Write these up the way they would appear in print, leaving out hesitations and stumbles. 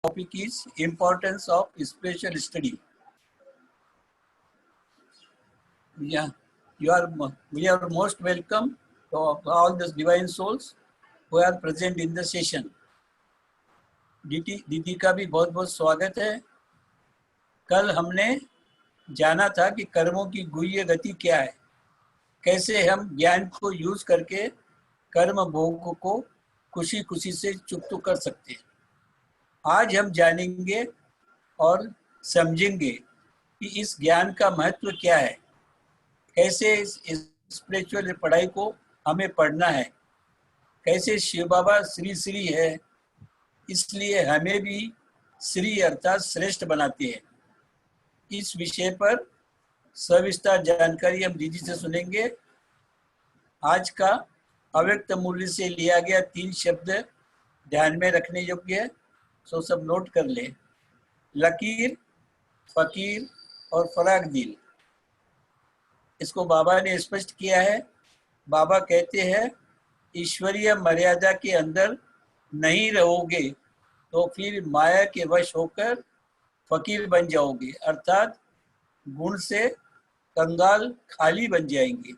topic is importance of spiritual study. Yeah, we are most welcome to all the divine souls who are present in the session. दीदी का भी बहुत बहुत स्वागत है। कल हमने जाना था कि कर्मों की गुह्य गति क्या है, कैसे हम ज्ञान को यूज करके कर्म भोग को खुशी खुशी से चुकता कर सकते हैं। आज हम जानेंगे और समझेंगे कि इस ज्ञान का महत्व क्या है, कैसे इस स्पिरिचुअल पढ़ाई को हमें पढ़ना है, कैसे शिव बाबा श्री श्री है, इसलिए हमें भी श्री अर्थात श्रेष्ठ बनाते हैं। इस विषय पर सविस्तार जानकारी हम दीदी से सुनेंगे। आज का अव्यक्त मूल्य से लिया गया 3 शब्द ध्यान में रखने योग्य है, सो सब नोट कर ले। लकीर, फकीर और फराग दिल, इसको बाबा ने स्पष्ट किया है। बाबा कहते हैं ईश्वरीय मर्यादा के अंदर नहीं रहोगे तो फिर माया के वश होकर फकीर बन जाओगे, अर्थात गुण से कंगाल खाली बन जाएंगे।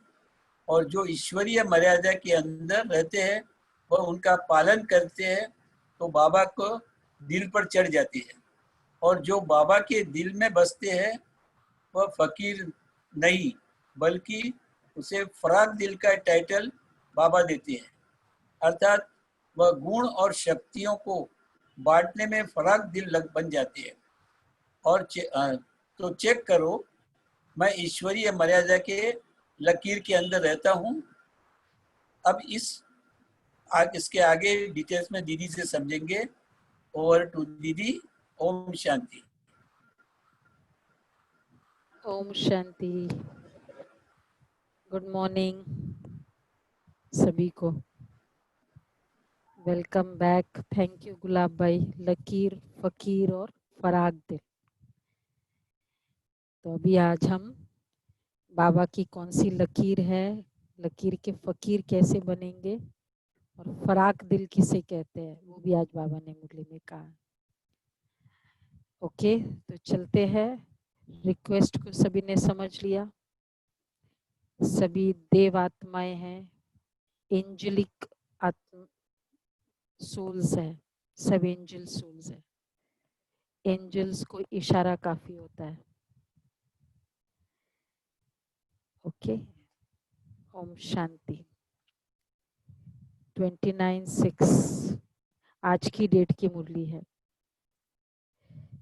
और जो ईश्वरीय मर्यादा के अंदर रहते हैं वह उनका पालन करते हैं तो बाबा को दिल पर चढ़ जाते हैं, और जो बाबा के दिल में बसते हैं वह फकीर नहीं बल्कि उसे फराग दिल का टाइटल बाबा देते हैं, अर्थात वह गुण और शक्तियों को बांटने में फराग दिल बन जाते हैं। और तो चेक करो, मैं ईश्वरीय मर्यादा के लकीर के अंदर रहता हूँ। अब इसके आगे डिटेल्स में दीदी से समझेंगे। ओवर टू दीदी। ओम शांति। ओम शांति। गुड मॉर्निंग सभी को, वेलकम बैक। थैंक यू गुलाब भाई। लकीर, फकीर और फराग दिल। तो अभी आज हम बाबा की कौन सी लकीर है, लकीर के फकीर कैसे बनेंगे और फराग दिल किसे कहते हैं वो भी आज बाबा ने मुरली में कहा। ओके, तो चलते हैं। रिक्वेस्ट को सभी ने समझ लिया। सभी देव आत्माएं हैं, एंजेलिक आत्मा सोल्स है, सब एंजल सोल्स है। एंजल्स को इशारा काफी होता है। ओके, ओम शांति। 29/6 आज की डेट की मुरली है।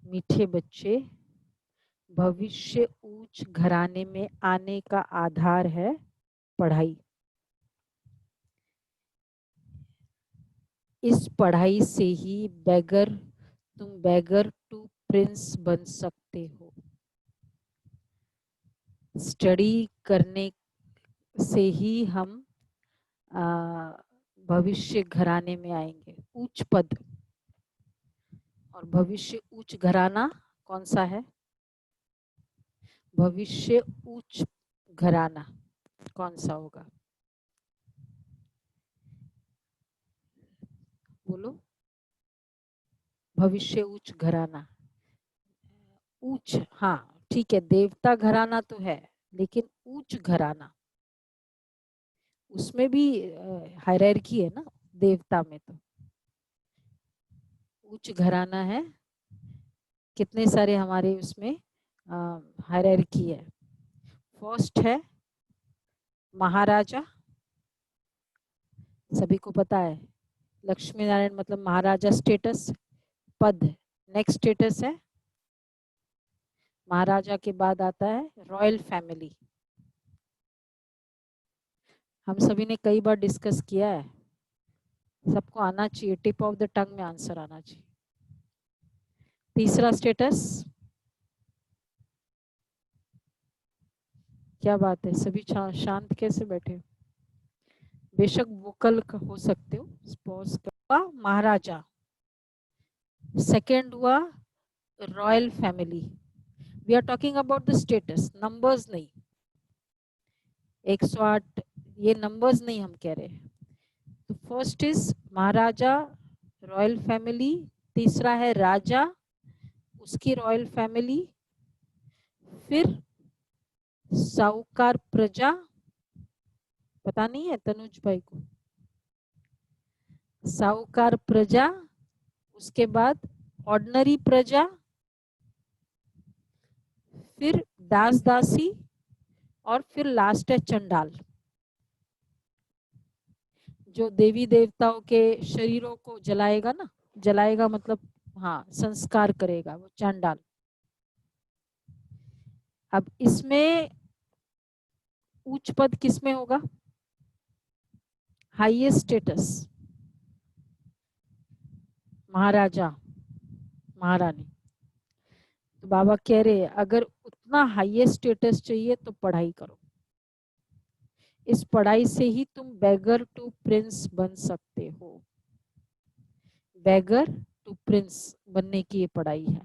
मीठे बच्चे, भविष्य उच्च घराने में आने का आधार है पढ़ाई। इस पढ़ाई से ही तुम बैगर टू प्रिंस बन सकते हो। स्टडी करने से ही हम भविष्य घराने में आएंगे, उच्च पद। और भविष्य उच्च घराना कौन सा है? भविष्य उच्च घराना कौन सा होगा? बोलो। भविष्य उच्च घराना, उच्च, हाँ ठीक है, देवता घराना तो है, लेकिन उच्च घराना उसमें भी हायरार्की है ना, देवता में तो उच्च घराना है। कितने सारे हमारे उसमें हायरार्की है। फर्स्ट है महाराजा, सभी को पता है। लक्ष्मी नारायण मतलब महाराजा स्टेटस, पद। नेक्स्ट स्टेटस है महाराजा के बाद आता है रॉयल फैमिली। हम सभी ने कई बार डिस्कस किया है, सबको आना चाहिए, टिप ऑफ द टंग में आंसर आना चाहिए। तीसरा स्टेटस, क्या बात है सभी शांत कैसे बैठे हो? बेशक वोकल हो सकते हो। स्पॉज का महाराजा। सेकेंड हुआ royal family. We are talking about the status, numbers नहीं। 108 ये नंबर्स नहीं हम कह रहे हैं। तो first is Maharaja, royal family, तीसरा है राजा, उसकी रॉयल फैमिली, फिर साहूकार प्रजा, पता नहीं है तनुज भाई को, साहूकार प्रजा, उसके बाद ऑर्डिनरी प्रजा, फिर दास दासी, और फिर लास्ट है चंडाल, जो देवी देवताओं के शरीरों को जलाएगा ना, जलाएगा मतलब हाँ संस्कार करेगा, वो चंडाल। अब इसमें उच्च पद किसमें होगा? हाईएस्ट स्टेटस महाराजा महारानी। तो बाबा कह रहे हैं अगर उतना हाईएस्ट स्टेटस चाहिए तो पढ़ाई करो, इस पढ़ाई से ही तुम बेगर टू प्रिंस बन सकते हो। बेगर टू प्रिंस बनने की ये पढ़ाई है।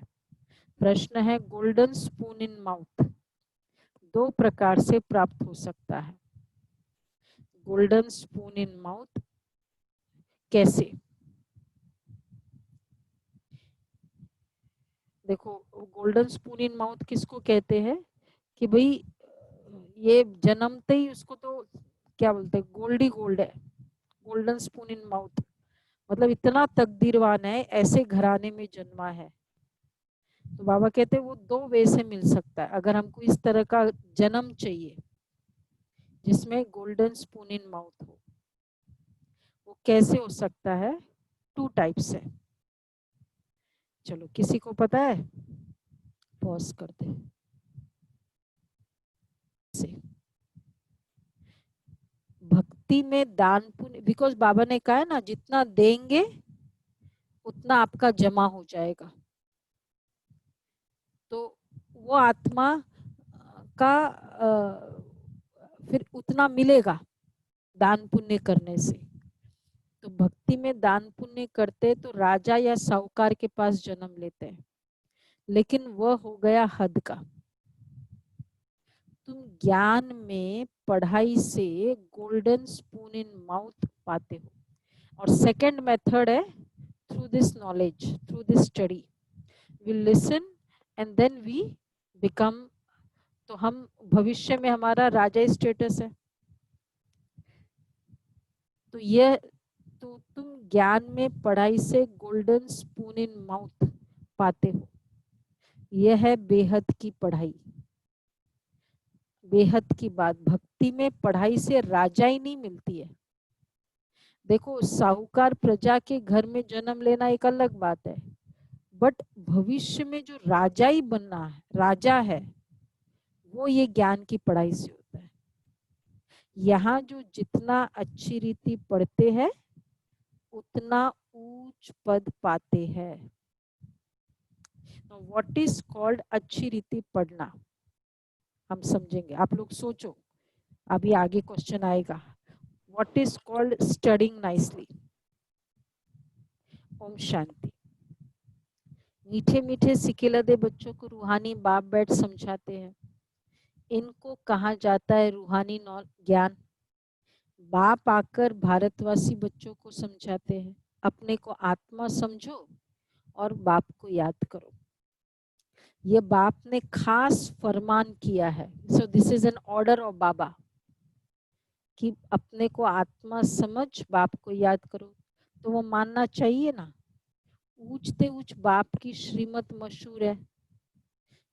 प्रश्न है गोल्डन स्पून इन माउथ दो प्रकार से प्राप्त हो सकता है। गोल्डन स्पून इन माउथ कैसे? देखो गोल्डन स्पून इन माउथ किसको कहते हैं कि भाई ये जन्मते ही उसको तो क्या बोलते हैं, गोल्ड ही गोल्ड है। गोल्डन स्पून इन माउथ मतलब इतना तकदीरवान है, ऐसे घराने में जन्मा है। तो बाबा कहते हैं वो दो वे से मिल सकता है। अगर हमको इस तरह का जन्म चाहिए जिसमें गोल्डन स्पून इन माउथ हो, वो कैसे हो सकता है? टू टाइप्स है। चलो किसी को पता है? पॉज करते हैं। भक्ति में दान पुण्य, बिकॉज बाबा ने कहा है ना जितना देंगे उतना आपका जमा हो जाएगा। तो वो आत्मा का फिर उतना मिलेगा दान पुण्य करने से। तो भक्ति में दान पुण्य करते तो राजा या साहूकार के पास जन्म लेते हैं, लेकिन वह हो गया हद का। तुम ज्ञान में पढ़ाई से गोल्डन स्पून इन माउथ पाते हो। और सेकंड मेथड है through this knowledge, through this study we listen and then we become. तो हम भविष्य में हमारा राजा स्टेटस है। तो यह तो तुम ज्ञान में पढ़ाई से गोल्डन स्पून इन माउथ पाते हो। यह है बेहद की पढ़ाई, बेहद की बात। भक्ति में पढ़ाई से राजा ही नहीं मिलती है। देखो साहूकार प्रजा के घर में जन्म लेना एक अलग बात है, बट भविष्य में जो राजा ही बनना है, राजा है, वो ये ज्ञान की पढ़ाई से होता है। यहाँ जो जितना अच्छी रीति पढ़ते हैं उतना ऊंच पद पाते हैं। व्हाट इज कॉल्ड अच्छी रीति पढ़ना, हम समझेंगे। आप लोग सोचो, अभी आगे क्वेश्चन आएगा। What is called studying nicely? Om Shanti. मीठे मीठे सिकेलदे बच्चों को रूहानी बाप बैठ समझाते हैं। इनको कहा जाता है रूहानी ज्ञान। बाप आकर भारतवासी बच्चों को समझाते हैं अपने को आत्मा समझो और बाप को याद करो। ये बाप ने खास फरमान किया है। So this is an order of Baba कि अपने को आत्मा समझ बाप को याद करो। तो वो मानना चाहिए ना, ऊंचते ऊंच बाप की श्रीमत मशहूर है।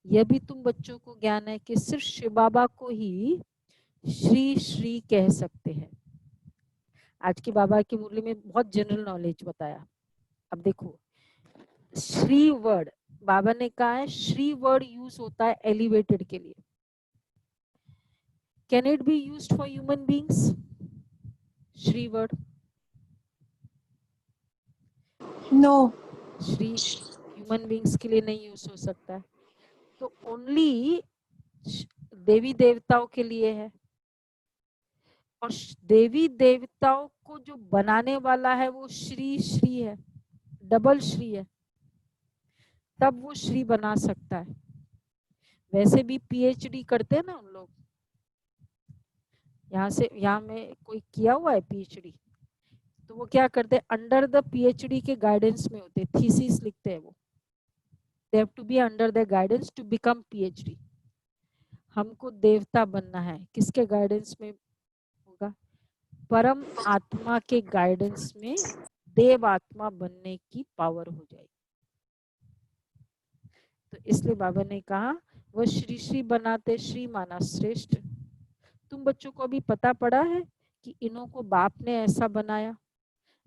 यह भी तुम बच्चों को ज्ञान है कि सिर्फ शिव बाबा को ही श्री श्री कह सकते हैं। आज की बाबा की मुरली में बहुत जनरल नॉलेज बताया। अब देखो श्री वर्ड, बाबा ने कहा है श्री वर्ड यूज होता है एलिवेटेड के लिए। Can it be used for human beings? श्री वर्ड नो, श्री ह्यूमन बीइंग्स के लिए नहीं यूज हो सकता है। तो ओनली देवी देवताओं के लिए है। और देवी देवताओं को जो बनाने वाला है वो श्री श्री है, डबल श्री है, तब वो श्री बना सकता है। वैसे भी पीएचडी करते हैं ना उन लोग, यहाँ से यहाँ में कोई किया हुआ है पीएचडी, तो वो क्या करते हैं, अंडर द पीएचडी के गाइडेंस में होते, थीसिस लिखते हैं वो, they have to be under the guidance to become PhD. हमको देवता बनना है, किसके गाइडेंस में होगा? परम आत्मा के गाइडेंस में देव आत्मा बनने की पावर हो जाएगी। तो इसलिए बाबा ने कहा वह श्री श्री बनाते श्री माना श्रेष्ठ। तुम बच्चों को अभी पता पड़ा है कि इन्हों को बाप ने ऐसा बनाया।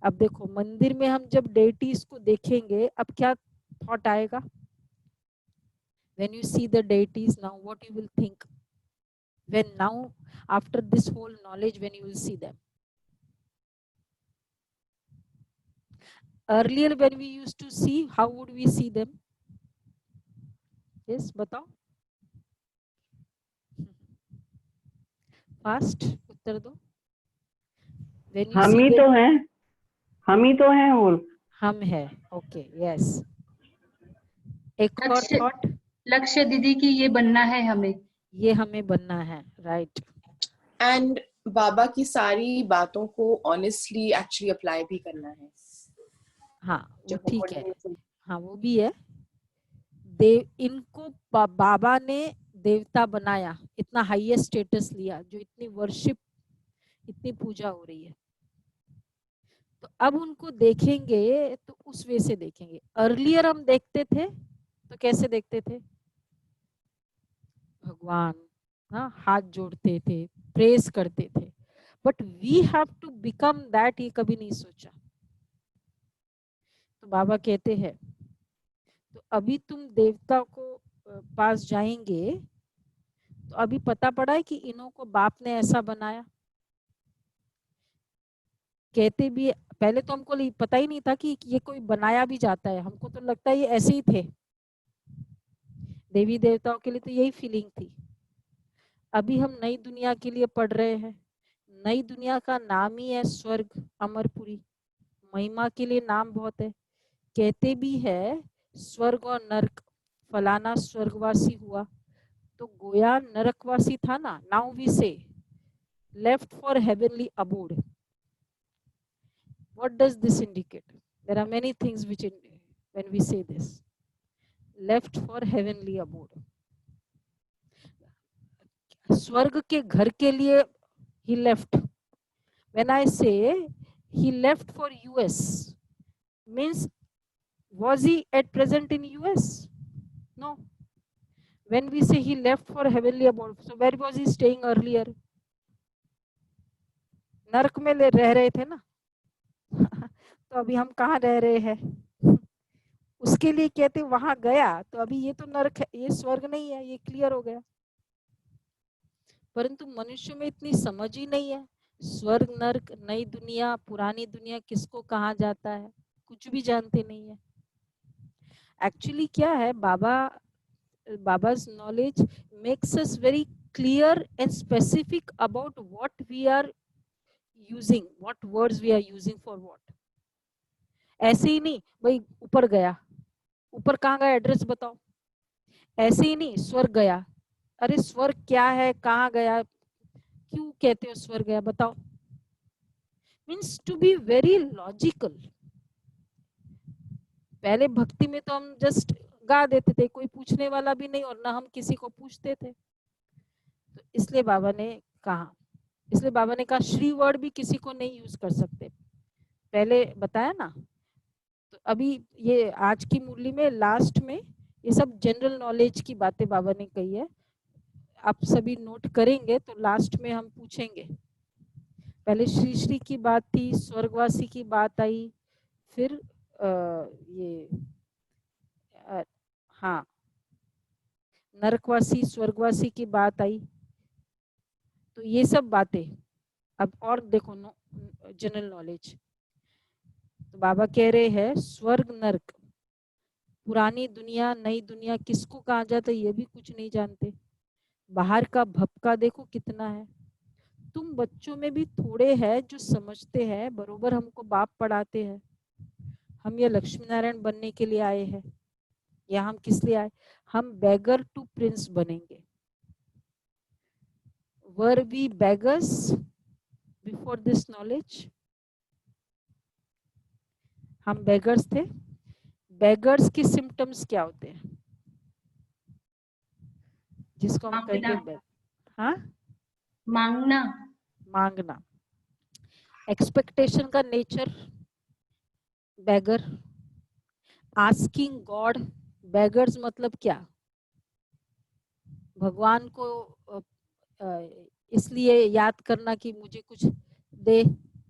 अब देखो मंदिर में हम जब डेटीज को देखेंगे, अब क्या थॉट आएगा? When you see the deities now, what you will think? When now, after this whole knowledge, when you will see them. Earlier, when we used to see, how would we see them? Yes, बताओ. Fast, उत्तर दो. When you हम see ही them, तो हैं, हम ही तो हैं और हम है. Okay, yes. एक और लक्ष्य थॉट, लक्ष्य दीदी की ये बनना है हमें। ये हमें बनना है, राइट. एंड बाबा की सारी बातों को ऑनेस्टली एक्चुअली अप्लाई भी करना है। हाँ वो जो ठीक है, board हाँ वो भी है। देव इनको बाबा ने देवता बनाया, इतना हाईएस्ट स्टेटस लिया, जो इतनी वर्शिप, इतनी पूजा हो रही है, तो अब उनको देखेंगे तो उस वे से देखेंगे। अर्लियर हम देखते थे तो कैसे देखते थे? भगवान, हाँ, हाथ जोड़ते थे, प्रेस करते थे, but we have to become that, ये कभी नहीं सोचा। तो बाबा कहते हैं तो अभी तुम देवता को पास जाएंगे तो अभी पता पड़ा है कि इन्हों को बाप ने ऐसा बनाया। कहते भी पहले तो हमको पता ही नहीं था कि ये कोई बनाया भी जाता है, हमको तो लगता है ये ऐसे ही थे। देवी देवताओं के लिए तो यही फीलिंग थी। अभी हम नई दुनिया के लिए पढ़ रहे हैं, नई दुनिया का नाम ही है स्वर्ग अमरपुरी, महिमा के लिए नाम बहुत है। कहते भी है स्वर्ग और नरक, फलाना स्वर्गवासी हुआ तो गोया नरकवासी था ना। Now we say left for heavenly abode. What does this indicate? There are many things which when we say this, left for heavenly abode. स्वर्ग के घर के लिए he left. When I say he left for US, means was he at present in US? No. When we say he left for heavenly abode, so where was he staying earlier? नरक में रह रहे थे ना। तो अभी हम कहाँ रह रहे हैं? उसके लिए कहते वहां गया, तो अभी ये तो नरक है, ये स्वर्ग नहीं है, ये क्लियर हो गया। परंतु मनुष्य में इतनी समझ ही नहीं है। स्वर्ग नरक, नई दुनिया, पुरानी दुनिया किसको कहा जाता है, कुछ भी जानते नहीं है। एक्चुअली क्या है, बाबा's knowledge makes us very clear and specific about what we are using, what words we are using for what. ऐसे ही नहीं भाई ऊपर गया, ऊपर कहाँ गया एड्रेस बताओ, ऐसे ही नहीं स्वर्ग गया, अरे स्वर्ग क्या है, कहाँ गया, क्यों कहते हो स्वर्ग गया बताओ। Means to be very logical. पहले भक्ति में तो हम जस्ट गा देते थे, कोई पूछने वाला भी नहीं और ना हम किसी को पूछते थे। तो इसलिए बाबा ने कहा, इसलिए बाबा ने कहा श्री वर्ड भी किसी को नहीं यूज कर सकते, पहले बताया ना। तो अभी ये आज की मुरली में लास्ट में ये सब जनरल नॉलेज की बातें बाबा ने कही है, आप सभी नोट करेंगे तो लास्ट में हम पूछेंगे। पहले श्री श्री की बात थी, स्वर्गवासी की बात आई, फिर हाँ नरकवासी स्वर्गवासी की बात आई। तो ये सब बातें अब और देखो जनरल नॉलेज। तो बाबा कह रहे हैं स्वर्ग नरक, पुरानी दुनिया नई दुनिया किसको कहा जाता है ये भी कुछ नहीं जानते। बाहर का भपका देखो कितना है। तुम बच्चों में भी थोड़े हैं जो समझते हैं, बरोबर हमको बाप पढ़ाते हैं। हम ये लक्ष्मी नारायण बनने के लिए आए हैं, या हम किस लिए आए? हम बेगर टू प्रिंस बनेंगे। Were we beggars before this knowledge? हम बेगर्स थे। बेगर्स की सिम्टम्स क्या होते हैं जिसको हम मांगना। कहेंगे हाँ, मांगना। मांगना। एक्सपेक्टेशन का नेचर बेगर। आस्किंग गॉड, बेगर्स मतलब क्या, भगवान को इसलिए याद करना कि मुझे कुछ दे,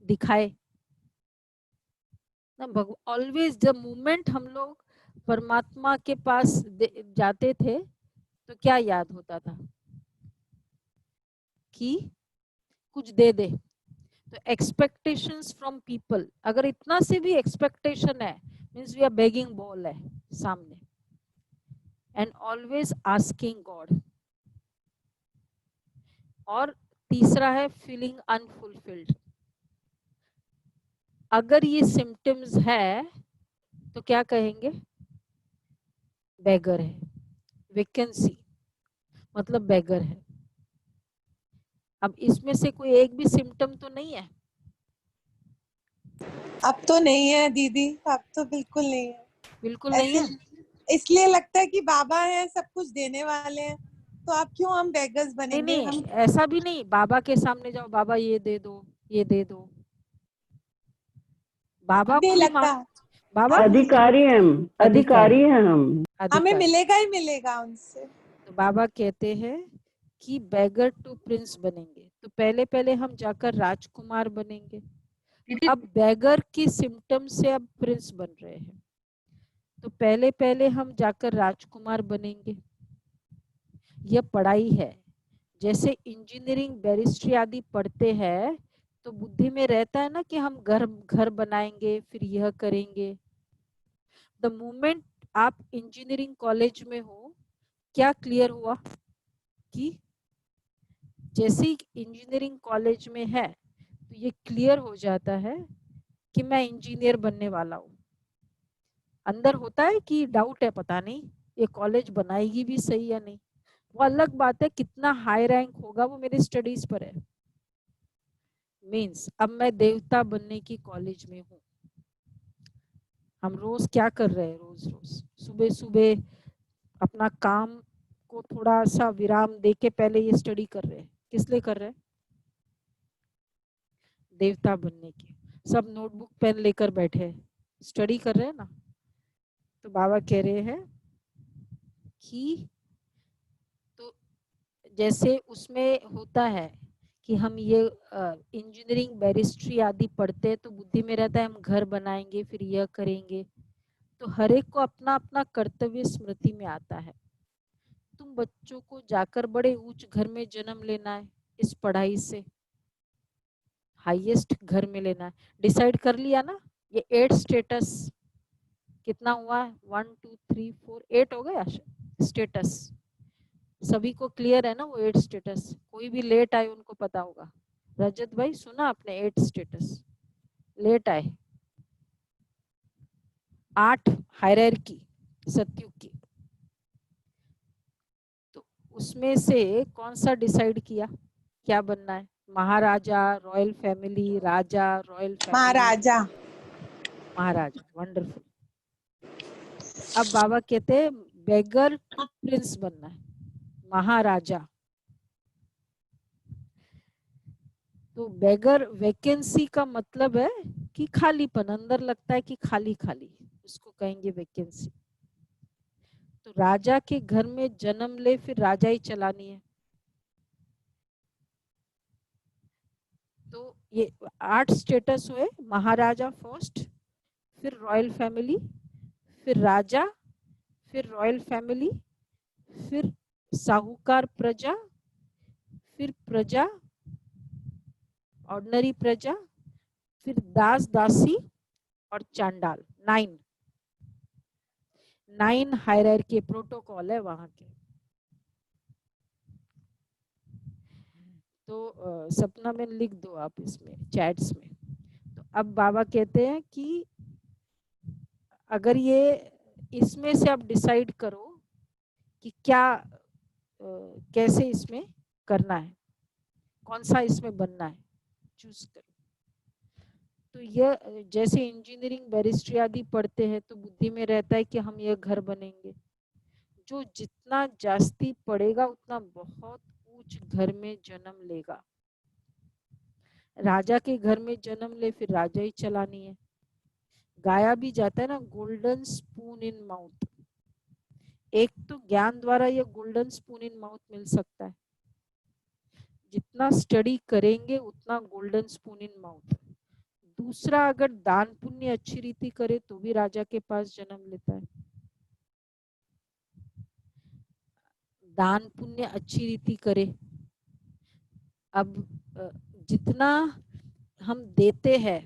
दिखाए ना। ऑलवेज द मोमेंट हम लोग परमात्मा के पास जाते थे तो क्या याद होता था कि कुछ दे दे। तो एक्सपेक्टेशंस फ्रॉम पीपल, अगर इतना से भी एक्सपेक्टेशन है means we are begging bowl है सामने। And always asking God. और तीसरा है फीलिंग अनफुलफिल्ड। अगर ये सिम्टम्स है तो क्या कहेंगे, बेगर है। वेकेंसी मतलब बेगर है। अब इसमें से कोई एक भी सिम्टम तो नहीं है। अब तो नहीं है दीदी, अब तो बिल्कुल नहीं है। बिल्कुल नहीं ऐसे है। इसलिए लगता है कि बाबा है, सब कुछ देने वाले हैं, तो आप क्यों हम बेगर्स नहीं बनेंगे नहीं, हम। ऐसा भी नहीं बाबा के सामने जाओ, बाबा ये दे दो, ये दे दो। बाबा नहीं को भी लगता। बाबा अब अधिकारी हैं हम, अधिकारी हैं हम। हमें अधिकारी। मिलेगा ही मिलेगा उनसे। तो बाबा कहते हैं कि बेगर टू प्रिंस बनेंगे, तो पहले पहले हम जाकर राजकुमार बनेंगे। दीदी अब बेगर की सिम्टम से अब प्रिंस बन रहे हैं, तो पहले पहले हम जाकर राजकुमार बनेंगे। यह पढ़ाई है। जैसे इंजीनियरिंग बैरिस्ट्री आदि पढ़ते हैं तो बुद्धि में रहता है ना कि हम घर घर बनाएंगे, फिर यह करेंगे। द मोमेंट आप इंजीनियरिंग कॉलेज में हो, क्या क्लियर हुआ कि जैसे ही इंजीनियरिंग कॉलेज में है तो ये क्लियर हो जाता है कि मैं इंजीनियर बनने वाला हूँ। अंदर होता है कि डाउट है, पता नहीं ये कॉलेज बनाएगी भी सही या नहीं। वो अलग बात है, कितना हाई रैंक होगा वो मेरी स्टडीज पर है। मीन्स अब मैं देवता बनने की कॉलेज में हूँ। हम रोज क्या कर रहे हैं, रोज रोज सुबह सुबह अपना काम को थोड़ा सा विराम दे के पहले ये स्टडी कर रहे हैं। किस लिए कर रहे हैं, देवता बनने की। सब नोटबुक पेन लेकर बैठे हैं, स्टडी कर रहे हैं ना। तो बाबा कह रहे हैं कि तो जैसे उसमें होता है कि हम ये इंजीनियरिंग बैरिस्ट्री आदि पढ़ते हैं तो बुद्धि में रहता है हम घर बनाएंगे, फिर यह करेंगे। तो हर एक को अपना अपना कर्तव्य स्मृति में आता है। तुम बच्चों को जाकर बड़े ऊंच घर में जन्म लेना है, इस पढ़ाई से हाईएस्ट घर में लेना है। डिसाइड कर लिया ना, ये 8 स्टेटस कितना हुआ, 1 2 3 4 8 हो गया स्टेटस। सभी को क्लियर है ना वो 8 स्टेटस। कोई भी लेट आए उनको पता होगा। रजत भाई सुना आपने 8 स्टेटस, लेट आए। 8 हायरार्की सत्युग की। तो उसमें से कौन सा डिसाइड किया क्या बनना है, महाराजा, रॉयल फैमिली, राजा, रॉयल फैमिली, महाराजा। महाराजा। वंडरफुल। अब बाबा कहते हैं बेगर टू प्रिंस बनना है, महाराजा। तो बेगर वैकेंसी का मतलब है कि खालीपन, अंदर लगता है कि खाली खाली, उसको कहेंगे वैकेंसी। तो राजा के घर में जन्म ले फिर राजा ही चलानी है। तो ये 8 स्टेटस हुए, महाराजा फर्स्ट, फिर रॉयल फैमिली, फिर राजा, फिर रॉयल फैमिली, फिर साहूकार प्रजा, फिर प्रजा, ऑर्डिनरी प्रजा, फिर दास दासी और चांडाल। 9 हायरार्की प्रोटोकॉल है वहां के। तो सपना में लिख दो आप इसमें चैट्स में। तो अब बाबा कहते हैं कि अगर ये इसमें से आप डिसाइड करो कि क्या कैसे इसमें करना है, कौन सा इसमें बनना है, चूज करो। तो यह जैसे इंजीनियरिंग बैरिस्ट्री आदि पढ़ते हैं तो बुद्धि में रहता है कि हम यह घर बनेंगे। जो जितना जास्ती पढ़ेगा उतना बहुत ऊंच घर में जन्म लेगा। राजा के घर में जन्म ले फिर राजा ही चलानी है। गाया भी जाता है ना, गोल्डन स्पून इन माउथ। एक तो ज्ञान द्वारा ये गोल्डन स्पून इन माउथ मिल सकता है, जितना स्टडी करेंगे उतना गोल्डन स्पून इन माउथ। दूसरा, अगर दान पुण्य अच्छी रीति करे तो भी राजा के पास जन्म लेता है। दान पुण्य अच्छी रीति करे। अब जितना हम देते हैं,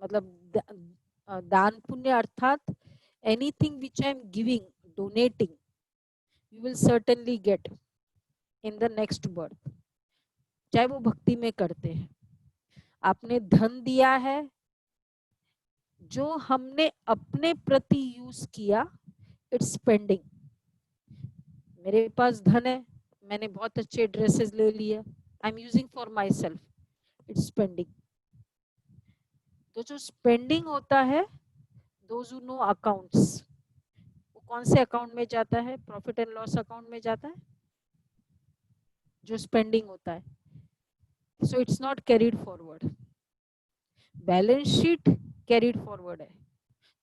मतलब दान पुण्य अर्थात anything which I am giving, donating, you will certainly get in the next birth, चाहे वो भक्ति में करते हैं। आपने धन दिया है, जो हमने अपने प्रति यूज किया, इट्स स्पेंडिंग। मेरे पास धन है, मैंने बहुत अच्छे ड्रेसेस ले लिए, I am using for my self, it's spending. तो जो स्पेंडिंग होता है, दोज हू नो अकाउंट्स, वो कौन से अकाउंट में जाता है? प्रॉफिट एंड लॉस अकाउंट में जाता है, जो स्पेंडिंग होता है। So it's not carried forward. Balance sheet carried forward है।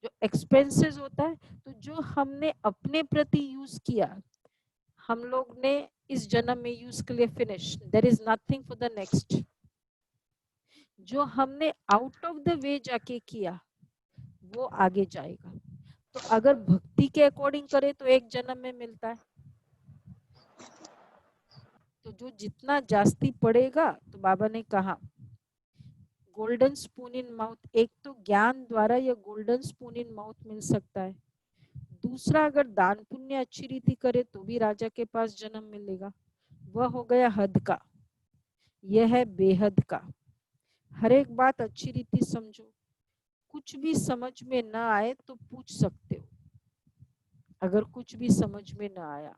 जो एक्सपेंसेस होता है, तो जो हमने अपने प्रति यूज किया, हम लोग ने इस जन्म में यूज के लिए finish, there is nothing for the next. जो हमने आउट ऑफ द वे जाके किया, वो आगे जाएगा। तो अगर भक्ति के अकॉर्डिंग करे तो एक जन्म में मिलता है। तो जो जितना जास्ती पढ़ेगा, तो बाबा ने कहा गोल्डन स्पून इन माउथ, एक तो ज्ञान द्वारा यह गोल्डन स्पून इन माउथ मिल सकता है। दूसरा, अगर दान पुण्य अच्छी रीति करे तो भी राजा के पास जन्म मिलेगा। वह हो गया हद का, यह है बेहद का। हर एक बात अच्छी रीति समझो। कुछ भी समझ में ना आए तो पूछ सकते हो। अगर कुछ भी समझ में ना आया,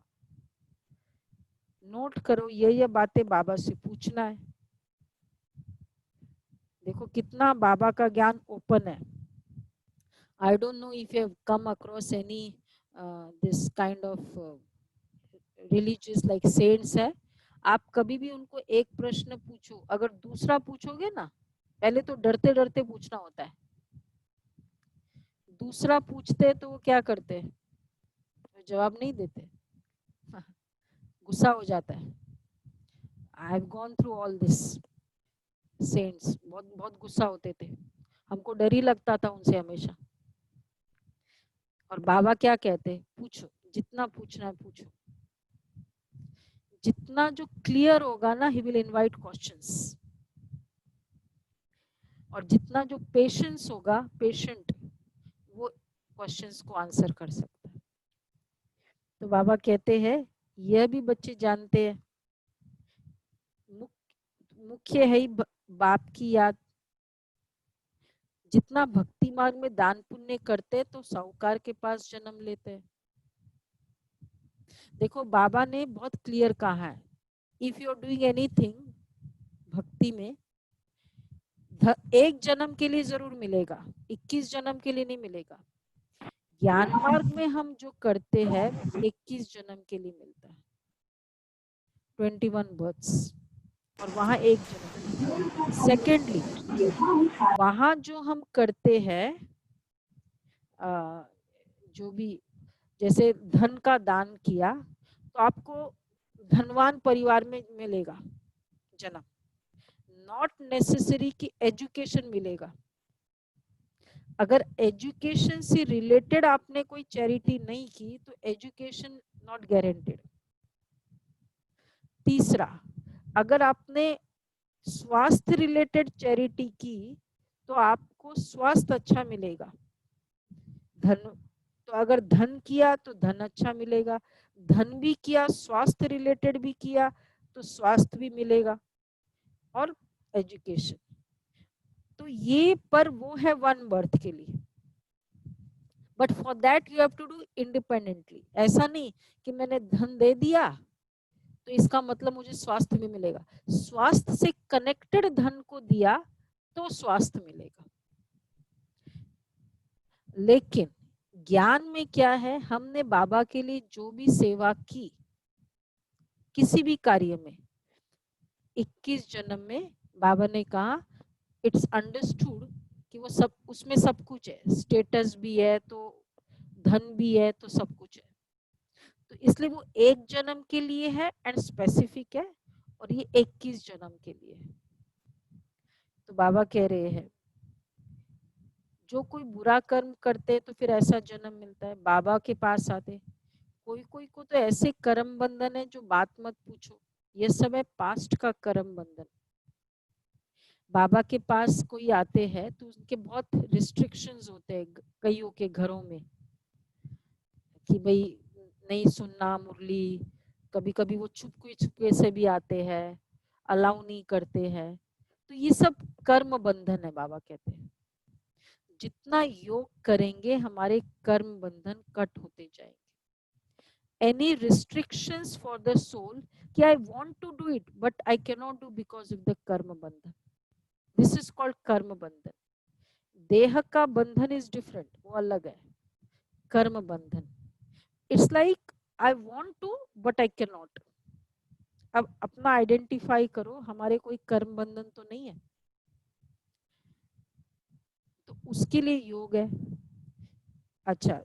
नोट करो, ये बातें बाबा से पूछना है। देखो कितना बाबा का ज्ञान ओपन है। I don't know if you have come across any this kind of religious like saints है। आप कभी भी उनको एक प्रश्न पूछो, अगर दूसरा पूछोगे ना, पहले तो डरते डरते पूछना होता है, दूसरा पूछते तो वो क्या करते हैं, तो जवाब नहीं देते, गुस्सा हो जाता है। I have gone through all this saints, बहुत बहुत गुस्सा होते थे, हमको डर ही लगता था उनसे हमेशा। और बाबा क्या कहते हैं, पूछो, जितना पूछना है पूछो। जितना जो क्लियर होगा ना, ही विल इनवाइट क्वेश्चंस। और जितना जो पेशेंस होगा, पेशेंट, वो क्वेश्चंस को आंसर कर सकता है। तो बाबा कहते हैं यह भी बच्चे जानते हैं, मुख्य है बाप की याद। जितना भक्ति मार्ग में दान पुण्य करते तो साहूकार के पास जन्म लेते हैं। देखो बाबा ने बहुत क्लियर कहा है, if you are doing anything भक्ति में, एक जन्म के लिए जरूर मिलेगा, 21 जन्म के लिए नहीं मिलेगा। ज्ञान मार्ग में हम जो करते हैं 21 जन्म के लिए मिलता है, 21 बर्थ्स, और वहां एक जन्म। सेकेंडली, वहां जो हम करते हैं जो भी, जैसे धन का दान किया तो आपको धनवान परिवार में मिलेगा जन्म, नॉट नेसेसरी कि एजुकेशन मिलेगा। अगर एजुकेशन से रिलेटेड आपने कोई चैरिटी नहीं की तो एजुकेशन नॉट गारंटेड। तीसरा, अगर आपने स्वास्थ्य रिलेटेड चैरिटी की तो आपको स्वास्थ्य अच्छा मिलेगा। धन, तो अगर धन किया तो धन अच्छा मिलेगा, धन भी किया, स्वास्थ्य रिलेटेड भी किया तो स्वास्थ्य भी मिलेगा, और एजुकेशन। तो ये पर वो है 1 बर्थ के लिए, but for that you have to do independently. ऐसा नहीं कि मैंने धन दे दिया तो तो इसका मतलब मुझे स्वास्थ्य भी मिलेगा। स्वास्थ्य से कनेक्टेड धन को दिया तो स्वास्थ्य मिलेगा। लेकिन ज्ञान में क्या है, हमने बाबा के लिए जो भी सेवा की किसी भी कार्य में, 21 जन्म में बाबा ने कहा इट्स अंडरस्टूड कि वो सब, उसमें सब कुछ है, स्टेटस भी है तो धन भी है तो सब कुछ है। तो इसलिए वो एक जन्म के लिए है एंड स्पेसिफिक है, और ये 21 जन्म के लिए है। तो बाबा कह रहे हैं जो कोई बुरा कर्म करते तो फिर ऐसा जन्म मिलता है, बाबा के पास आते। कोई कोई को तो ऐसे कर्म बंधन है जो बात मत पूछो, ये सब है पास्ट का कर्म बंधन। बाबा के पास कोई आते हैं तो उनके बहुत रिस्ट्रिक्शंस होते हैं कईयों के घरों में, कि भाई नहीं सुनना मुरली, कभी कभी वो छुपके से भी आते हैं, अलाउ नहीं करते हैं। तो ये सब कर्म बंधन है। बाबा कहते हैं जितना योग करेंगे हमारे कर्म बंधन कट होते जाएंगे। Any restrictions for the soul कि I want to do it but I can not do because of the karma bandhan, this is called कर्म बंधन। देह का बंधन इज डिफरेंट, वो अलग है। कर्म बंधन it's like I want to but I can not. अब अपना आइडेंटिफाई करो, हमारे कोई कर्म बंधन तो नहीं है, तो उसके लिए योग है। अच्छा,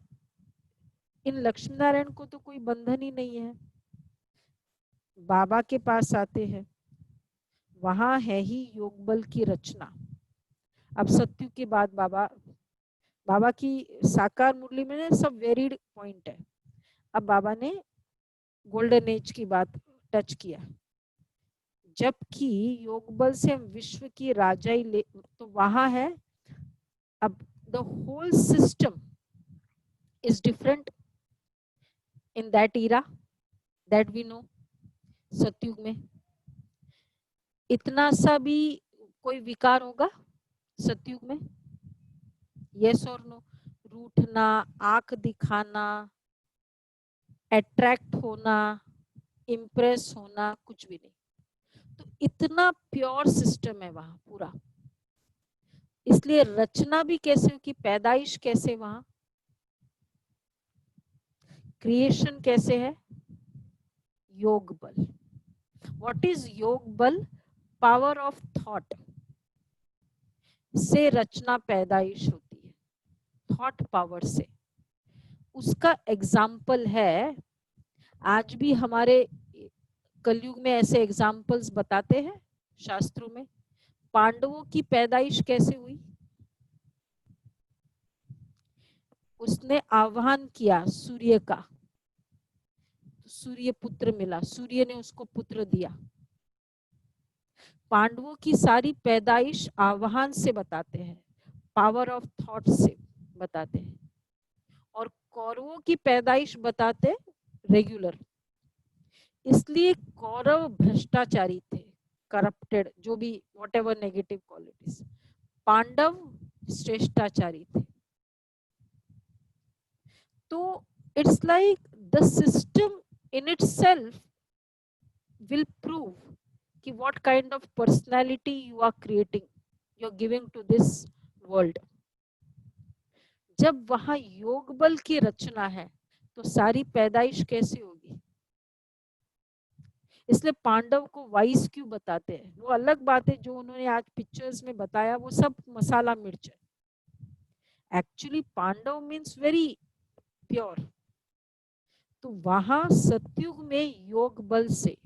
इन लक्ष्मी नारायण को तो कोई बंधन ही नहीं है, बाबा के पास आते हैं, वहां है ही योग बल की रचना। अब सत्यु के बाद बाबा की साकार मुरली में सब वेरिड पॉइंट है। अब बाबा ने गोल्डन एज की बात टच किया, जबकि योग बल से हम विश्व की राजाई ले, तो वहां है। अब the whole system is different in that era that we know. सतयुग में इतना सा भी कोई विकार होगा सतयुग में? यस और नो? रूठना, आंख दिखाना, अट्रैक्ट होना, इम्प्रेस होना, कुछ भी नहीं। तो इतना प्योर सिस्टम है वहां पूरा। इसलिए रचना भी कैसे होगी, पैदाइश कैसे, वहां क्रिएशन कैसे है? योग बल। व्हाट इज योग बल? पावर ऑफ थॉट से रचना पैदाइश होती है, थॉट पावर से। उसका एग्जाम्पल है, आज भी हमारे कलयुग में ऐसे एग्जाम्पल्स बताते हैं शास्त्रों में। पांडवों की पैदाइश कैसे हुई? उसने आह्वान किया सूर्य का, सूर्य पुत्र मिला, सूर्य ने उसको पुत्र दिया। पांडवों की सारी पैदाइश आह्वान से बताते हैं, पावर ऑफ थॉट से बताते हैं। और कौरवों की पैदाइश बताते रेगुलर। इसलिए कौरव भ्रष्टाचारी थे, करप्टेड, जो भी व्हाटएवर नेगेटिव क्वालिटीज। पांडव श्रेष्ठाचारी थे। तो it's like the system in itself will prove कि what kind of personality you are creating, you are giving to this world. जब वहां योग बल की रचना है तो सारी पैदाइश कैसे होगी? इसलिए पांडव को वाइस क्यों बताते हैं? वो अलग बात है, जो उन्होंने आज पिक्चर्स में बताया वो सब मसाला मिर्च है। Actually Pandav means very pure. तो वहां सतयुग में योग बल से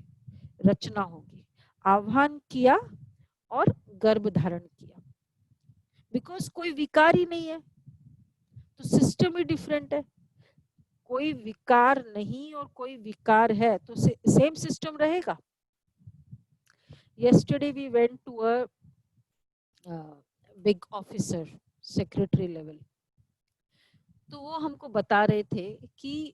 रचना होगी। आह्वान किया और गर्भ धारण किया, बिकॉज कोई विकार ही नहीं है, तो सिस्टम ही डिफरेंट है। कोई विकार नहीं और कोई विकार है तो सेम सिस्टम रहेगा। yesterday we went to a big officer, secretary level, तो वो हमको बता रहे थे कि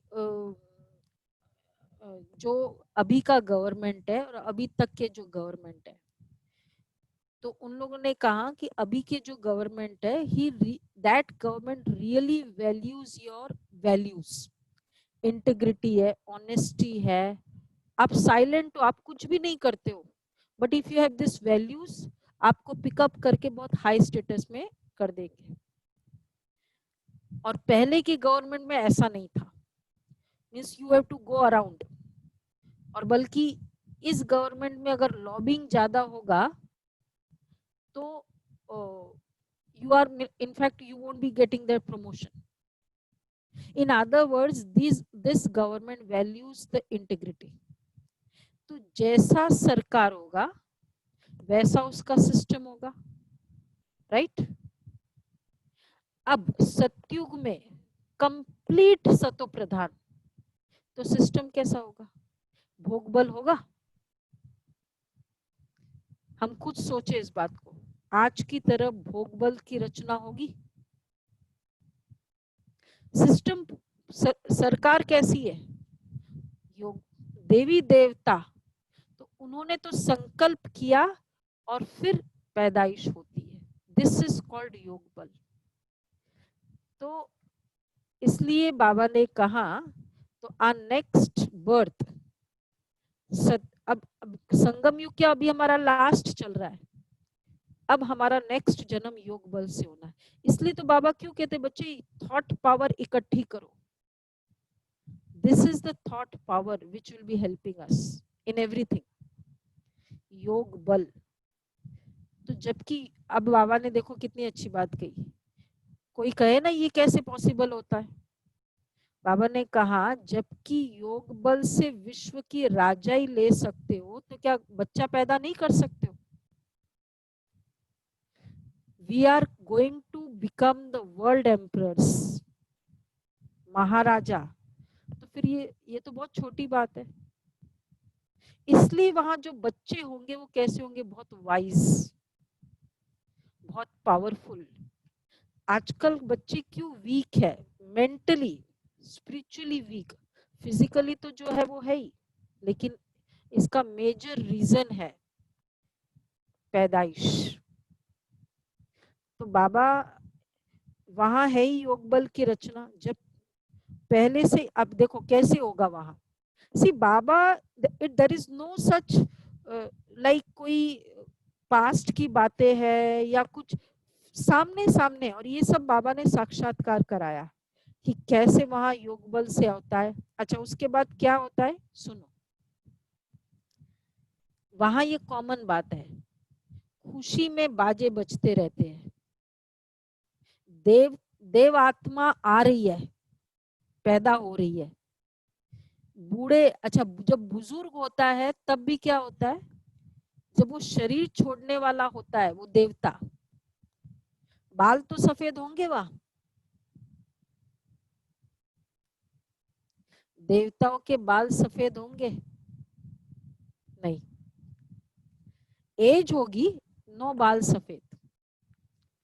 जो अभी का गवर्नमेंट है और अभी तक के जो गवर्नमेंट है, तो उन लोगों ने कहा कि अभी के जो गवर्नमेंट है, that government really values your values. Integrity है, ऑनेस्टी है, आप साइलेंट हो, आप कुछ भी नहीं करते हो, but if you have this values, आपको पिकअप करके बहुत हाई स्टेटस में कर देंगे। और पहले की गवर्नमेंट में ऐसा नहीं था, means you have to go around. और बल्कि इस गवर्नमेंट में अगर लॉबिंग ज्यादा होगा तो you are, in fact you won't be getting their promotion. In other words, this government values the integrity. तो जैसा सरकार होगा वैसा उसका सिस्टम होगा, राइट? अब सतयुग में कंप्लीट सतो प्रधान, तो सिस्टम कैसा होगा? भोग बल होगा? हम खुद सोचे इस बात को, आज की तरह भोग बल की रचना होगी? सिस्टम सरकार कैसी है? योग देवी देवता, तो उन्होंने तो संकल्प किया और फिर पैदाइश होती है, दिस इज कॉल्ड योग बल। तो इसलिए बाबा ने कहा तो आ नेक्स्ट बर्थ, अब संगम युग क्या अभी हमारा लास्ट चल रहा है, अब हमारा नेक्स्ट जन्म योग बल से होना है। इसलिए तो बाबा क्यों कहते बच्चे थॉट पावर इकट्ठी करो, this is the thought power which will be helping us in everything, योग बल। तो जबकि अब बाबा ने देखो कितनी अच्छी बात कही, कोई कहे ना ये कैसे पॉसिबल होता है, बाबा ने कहा जबकि योग बल से विश्व की राजाई ले सकते हो तो क्या बच्चा पैदा नहीं कर सकते हो? We are going to become the world emperors, maharaja. तो फिर ये तो बहुत छोटी बात है। इसलिए वहां जो बच्चे होंगे वो कैसे होंगे? बहुत वाइज, बहुत पावरफुल। आजकल बच्चे क्यों वीक है? मेंटली, स्पिरिचुअली वीक, फिजिकली तो जो है वो है ही, लेकिन इसका मेजर रीजन है पैदाइश। तो बाबा वहां है ही योग बल की रचना, जब पहले से। अब देखो कैसे होगा वहां, see Baba there is no such like कोई पास्ट की बातें है या कुछ सामने सामने, और ये सब बाबा ने साक्षात्कार कराया कि कैसे वहां योग बल से होता है। अच्छा, उसके बाद क्या होता है सुनो, वहां ये कॉमन बात है, खुशी में बाजे बजते रहते हैं, देव आत्मा आ रही है, पैदा हो रही है। बूढ़े, अच्छा जब बुजुर्ग होता है तब भी क्या होता है, जब वो शरीर छोड़ने वाला होता है वो देवता, बाल तो सफेद होंगे वहां, देवताओं के बाल सफेद होंगे नहीं, एज होगी, नो बाल सफेद,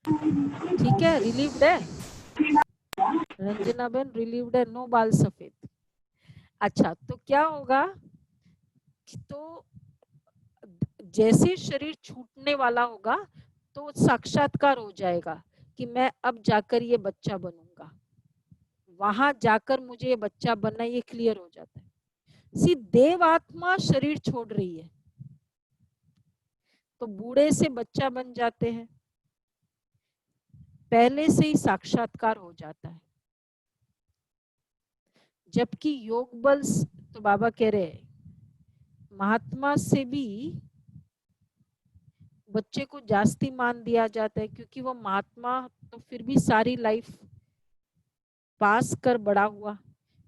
ठीक है? रिलीव्ड है रंजना बेन, रिलीव्ड है, नो बाल सफेद। अच्छा, तो क्या होगा कि तो जैसे शरीर छूटने वाला होगा तो साक्षात्कार हो जाएगा कि मैं अब जाकर ये बच्चा बनूंगा, वहां जाकर मुझे ये बच्चा बनना, ये क्लियर हो जाता है। सी देव आत्मा शरीर छोड़ रही है तो बूढ़े से बच्चा बन जाते हैं, पहले से ही साक्षात्कार हो जाता है। जबकि योग बल, तो बाबा कह रहे हैं महात्मा से भी बच्चे को जास्ती मान दिया जाता है, क्योंकि वो महात्मा तो फिर भी सारी लाइफ पास कर बड़ा हुआ,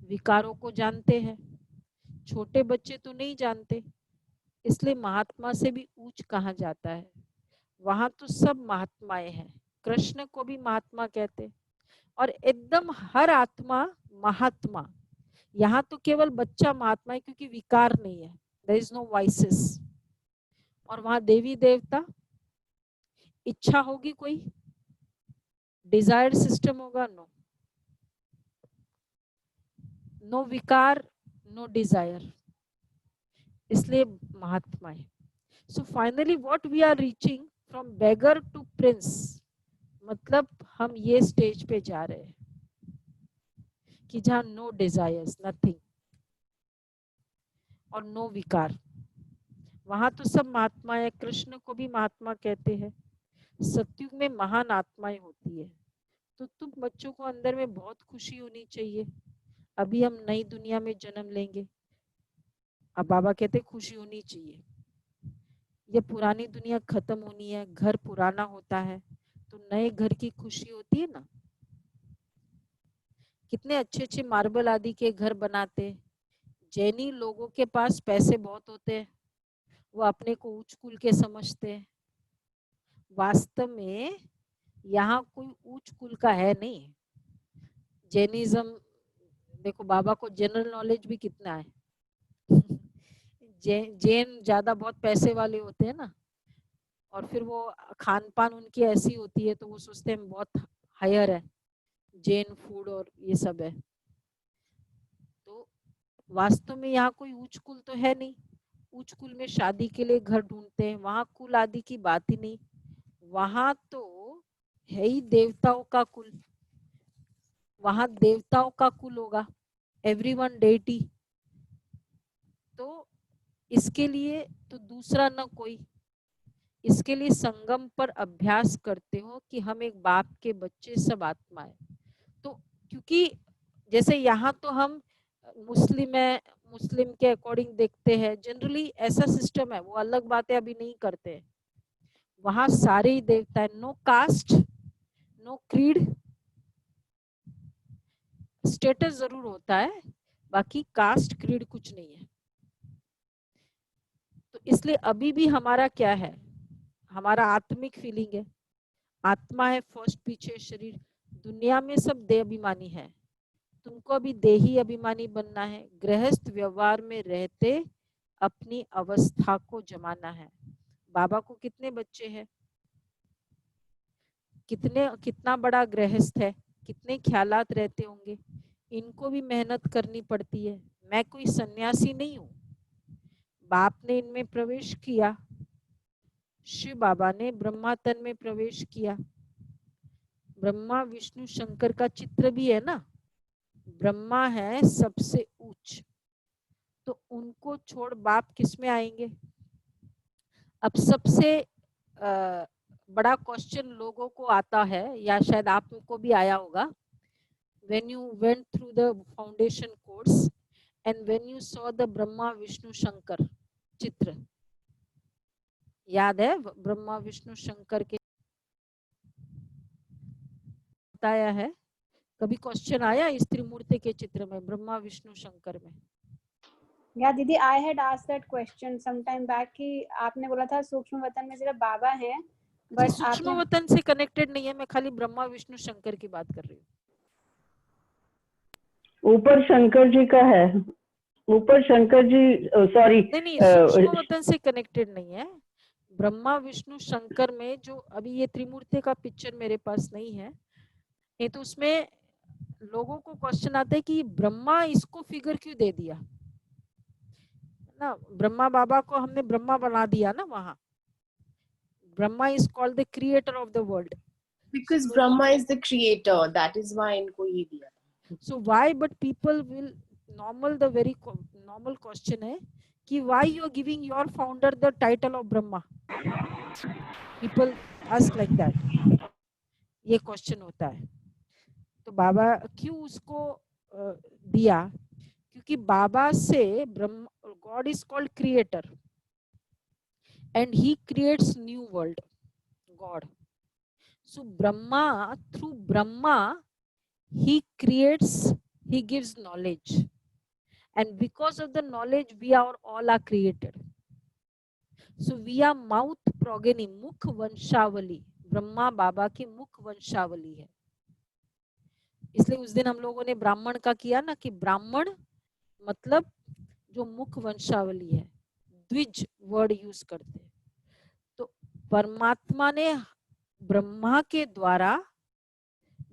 विकारों को जानते हैं, छोटे बच्चे तो नहीं जानते, इसलिए महात्मा से भी ऊंच कहा जाता है। वहां तो सब महात्माएं हैं, कृष्ण को भी महात्मा कहते, और एकदम हर आत्मा महात्मा। यहाँ तो केवल बच्चा महात्मा है क्योंकि विकार नहीं है, देयर इज नो वाइसेस। और वहां देवी देवता, इच्छा होगी, कोई डिजायर सिस्टम होगा, नो विकार, नो डिजायर, इसलिए महात्मा है। So finally what we are reaching from beggar to prince, मतलब हम ये स्टेज पे जा रहे हैं कि जहां नो डिजायर्स, नथिंग। और नो विकार। वहां तो सब महात्मा है, कृष्ण को भी महात्मा कहते हैं। सतयुग में महान आत्माएं होती है। तो तुम बच्चों को अंदर में बहुत खुशी होनी चाहिए। अभी हम नई दुनिया में जन्म लेंगे, अब बाबा कहते खुशी होनी चाहिए। ये पुरानी दुनिया खत्म होनी है, घर पुराना होता है, तो नए घर की खुशी होती है ना। कितने अच्छे अच्छे मार्बल आदि के घर बनाते। जैनी लोगों के पास पैसे बहुत होते हैं, वो अपने को ऊंच कुल के समझते हैं। वास्तव में यहाँ कोई ऊंच कुल का है नहीं। जैनिज्म देखो, बाबा को जनरल नॉलेज भी कितना है। जैन ज्यादा बहुत पैसे वाले होते हैं ना, और फिर वो खान पान उनकी ऐसी होती है तो वो सोचते हैं बहुत हायर है, जैन फूड और ये सब है। तो वास्तव में यहाँ कोई उच्च कुल तो है नहीं। उच्च कुल में शादी के लिए घर ढूंढते हैं, वहां कुल आदि की बात ही नहीं। वहां तो है ही देवताओं का कुल, वहां देवताओं का कुल होगा, एवरीवन डेटी। तो इसके लिए तो दूसरा न कोई। इसके लिए संगम पर अभ्यास करते हो कि हम एक बाप के बच्चे, सब आत्मा है। तो क्योंकि जैसे यहाँ तो हम मुस्लिम है, मुस्लिम के अकॉर्डिंग देखते हैं, जनरली ऐसा सिस्टम है, वो अलग बातें अभी नहीं करते हैं। वहां सारे ही देवता है, no caste, no creed. Status जरूर होता है, बाकी कास्ट क्रीड कुछ नहीं है। तो इसलिए अभी भी हमारा क्या है, हमारा आत्मिक फीलिंग है, आत्मा है फर्स्ट, पीछे शरीर। दुनिया में सब देह अभिमानी है, तुमको अभी देही अभिमानी बनना है। गृहस्थ व्यवहार में रहते अपनी अवस्था को जमाना है। बाबा को कितने बच्चे हैं, कितना बड़ा गृहस्थ है, कितने ख्यालात रहते होंगे। इनको भी मेहनत करनी पड़ती है। मैं कोई सन्यासी नहीं हूँ, बाप ने इनमें प्रवेश किया, शिव बाबा ने ब्रह्मा तन में प्रवेश किया। ब्रह्मा विष्णु शंकर का चित्र भी है ना, ब्रह्मा है सबसे उच्च, तो उनको छोड़ बाप किस में आएंगे। अब सबसे बड़ा क्वेश्चन लोगों को आता है, या शायद आपको भी आया होगा, when you went through the foundation course and when you saw the Brahma Vishnu Shankar चित्र, याद है ब्रह्मा विष्णु शंकर के बताया है, कभी क्वेश्चन आया इस त्रिमूर्ति के चित्र में, ब्रह्मा विष्णु शंकर में? या दीदी, I had asked that question some time back कि आपने बोला था सूक्ष्म वतन में सिर्फ बाबा हैं, बट सूक्ष्म वतन से कनेक्टेड नहीं है, मैं खाली ब्रह्मा विष्णु शंकर की बात कर रही हूँ। ऊपर शंकर जी का है, ऊपर शंकर जी, सॉरी नहीं, सूक्ष्म वतन से कनेक्टेड नहीं है। ब्रह्मा विष्णु शंकर में जो अभी ये त्रिमूर्ति का पिक्चर मेरे पास नहीं है, नहीं तो उसमें लोगों को क्वेश्चन आता है कि ब्रह्मा इसको फिगर क्यों दे दिया ना। ब्रह्मा बाबा को हमने ब्रह्मा बना दिया ना वहां। Brahma is called the creator of the world, Because Brahma is the creator, that is why इनको ये दिया। so why, but people will the very normal question है कि why you are giving your founder the title of Brahma? People ask like that, ये question होता है। तो बाबा क्यों उसको दिया, क्योंकि बाबा से Brahma, God is called creator and he creates new world, God. So Brahma, through Brahma he creates, he gives knowledge, and because of the knowledge we are all are created. So we are mouth progeny, मुख वंशावली, ब्रह्मा बाबा की मुख वंशावली है। इसलिए उस दिन हम लोगों ने ब्राह्मण का किया ना, कि ब्राह्मण मतलब जो मुख वंशावली है, द्विज वर्ड यूज करते हैं। तो परमात्मा ने ब्रह्मा के द्वारा,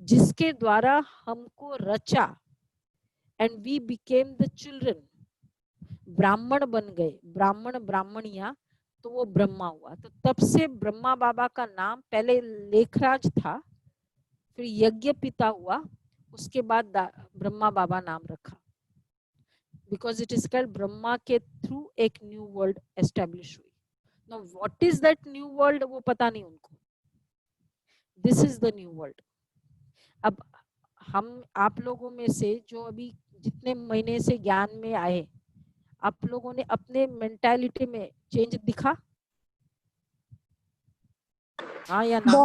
जिसके द्वारा हमको रचा, and we became the children, ब्राह्मण बन गए, ब्राह्मण ब्राह्मणिया, तो वो ब्रह्मा हुआ। तो तब से ब्रह्मा बाबा का नाम पहले लेखराज था, फिर यज्ञ पिता हुआ, उसके बाद ब्रह्मा बाबा नाम रखा। Because it is called Brahma के थ्रू एक न्यू वर्ल्ड एस्टेब्लिश हुई. Now what is that new world वो पता नहीं उनको. This is the new world. अब हम आप लोगों में से जो अभी जितने महीने से ज्ञान में आए, आप लोगों ने अपने मेंटालिटी में चेंज दिखा? हाँ या ना?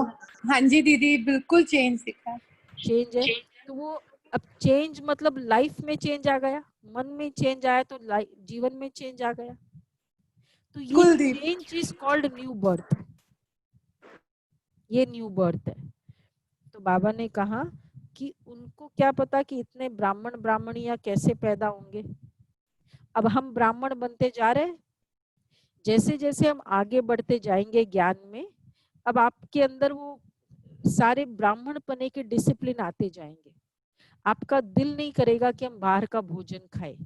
हाँ जी दीदी, बिल्कुल चेंज दिखा है। चेंज है. तो वो अब चेंज मतलब लाइफ में चेंज आ गया, मन में चेंज आया तो जीवन में चेंज आ गया. तो ये Kuldeep, change is called new birth. ये न्यू बर्थ है. तो बाबा ने कहा कि उनको क्या पता कि इतने ब्राह्मण ब्राह्मणियां कैसे पैदा होंगे. अब हम ब्राह्मण बनते जा रहे हैं. जैसे जैसे हम आगे बढ़ते जाएंगे ज्ञान में, अब आपके अंदर वो सारे ब्राह्मण पने के डिसिप्लिन आते जाएंगे. आपका दिल नहीं करेगा कि हम बाहर का भोजन खाएं.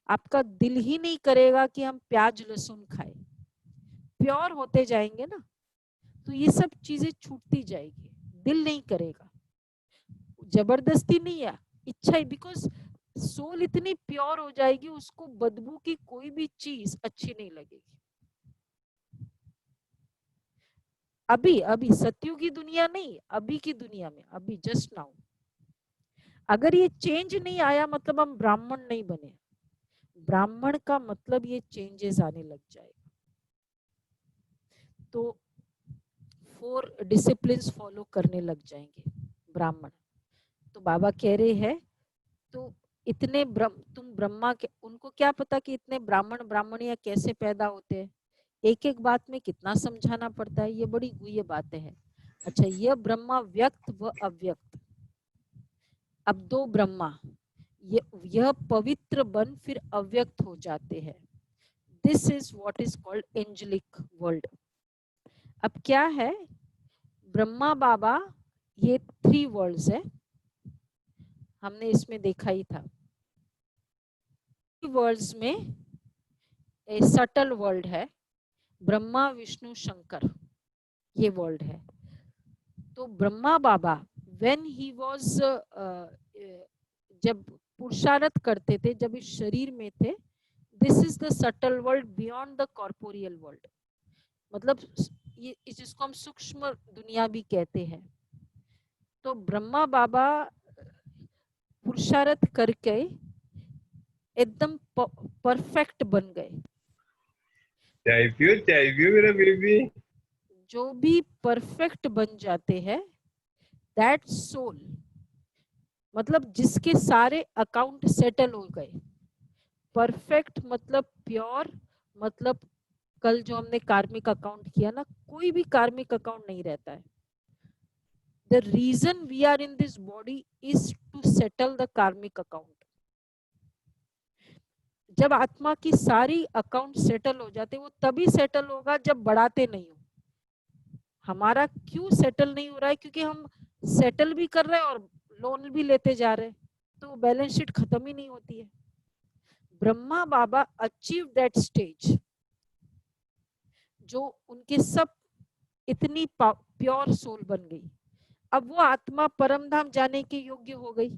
आपका दिल ही नहीं करेगा कि हम प्याज लहसुन खाएं. प्योर होते जाएंगे ना, तो ये सब चीजें छूटती जाएगी. दिल नहीं करेगा, जबरदस्ती नहीं है, इच्छा ही. बिकॉज सोल इतनी प्योर हो जाएगी, उसको बदबू की कोई भी चीज अच्छी नहीं लगेगी. अभी अभी सत्युग की दुनिया नहीं, अभी की दुनिया में, अभी जस्ट नाउ. अगर ये चेंज नहीं आया मतलब हम ब्राह्मण नहीं बने. ब्राह्मण का मतलब ये चेंजेस आने लग जाएगा. तो 4 डिसिप्लिन्स फॉलो करने लग जाएंगे ब्राह्मण. तो बाबा कह रहे हैं तो इतने तुम ब्रह्मा के, उनको क्या पता कि इतने ब्राह्मण ब्राह्मणियां कैसे पैदा होते हैं. एक एक बात में कितना समझाना पड़ता है. ये बड़ी गुह्य बातें हैं. अच्छा, यह ब्रह्मा व्यक्त व अव्यक्त. अब 2 ब्रह्मा, यह पवित्र बन फिर अव्यक्त हो जाते हैं. This is what is called angelic world. अब क्या है, ब्रह्मा बाबा ये 3 वर्ल्ड्स है. हमने इसमें देखा ही था. वर्ल्ड्स में ए सटल वर्ल्ड है, ब्रह्मा विष्णु शंकर, ये वर्ल्ड है. तो ब्रह्मा बाबा व्हेन ही वाज, जब पुरुषार्थ करते थे, जब इस शरीर में थे, this is the subtle world beyond the corporeal world. मतलब ये जिसको हम सूक्ष्म दुनिया भी कहते हैं. तो ब्रह्मा बाबा पुरुषार्थ करके एकदम परफेक्ट बन गए. मेरा बेबी. जो भी परफेक्ट बन जाते हैं, दैट सोल, मतलब जिसके सारे अकाउंट सेटल हो गए. परफेक्ट मतलब प्योर, मतलब कल जो हमने कार्मिक अकाउंट किया ना, कोई भी कार्मिक अकाउंट नहीं रहता है. The reason we are in this body is to settle the karmic account. जब आत्मा की सारी अकाउंट सेटल हो जाते, वो तभी सेटल होगा जब बढ़ाते नहीं हो. हमारा क्यों सेटल नहीं हो रहा है? क्योंकि हम सेटल भी कर रहे हैं और लोन भी लेते जा रहे हैं, तो बैलेंस शीट खत्म ही नहीं होती है. ब्रह्मा बाबा अचीव दैट स्टेज, जो उनके सब इतनी प्योर सोल बन गई. अब वो आत्मा परम धाम जाने के योग्य हो गई.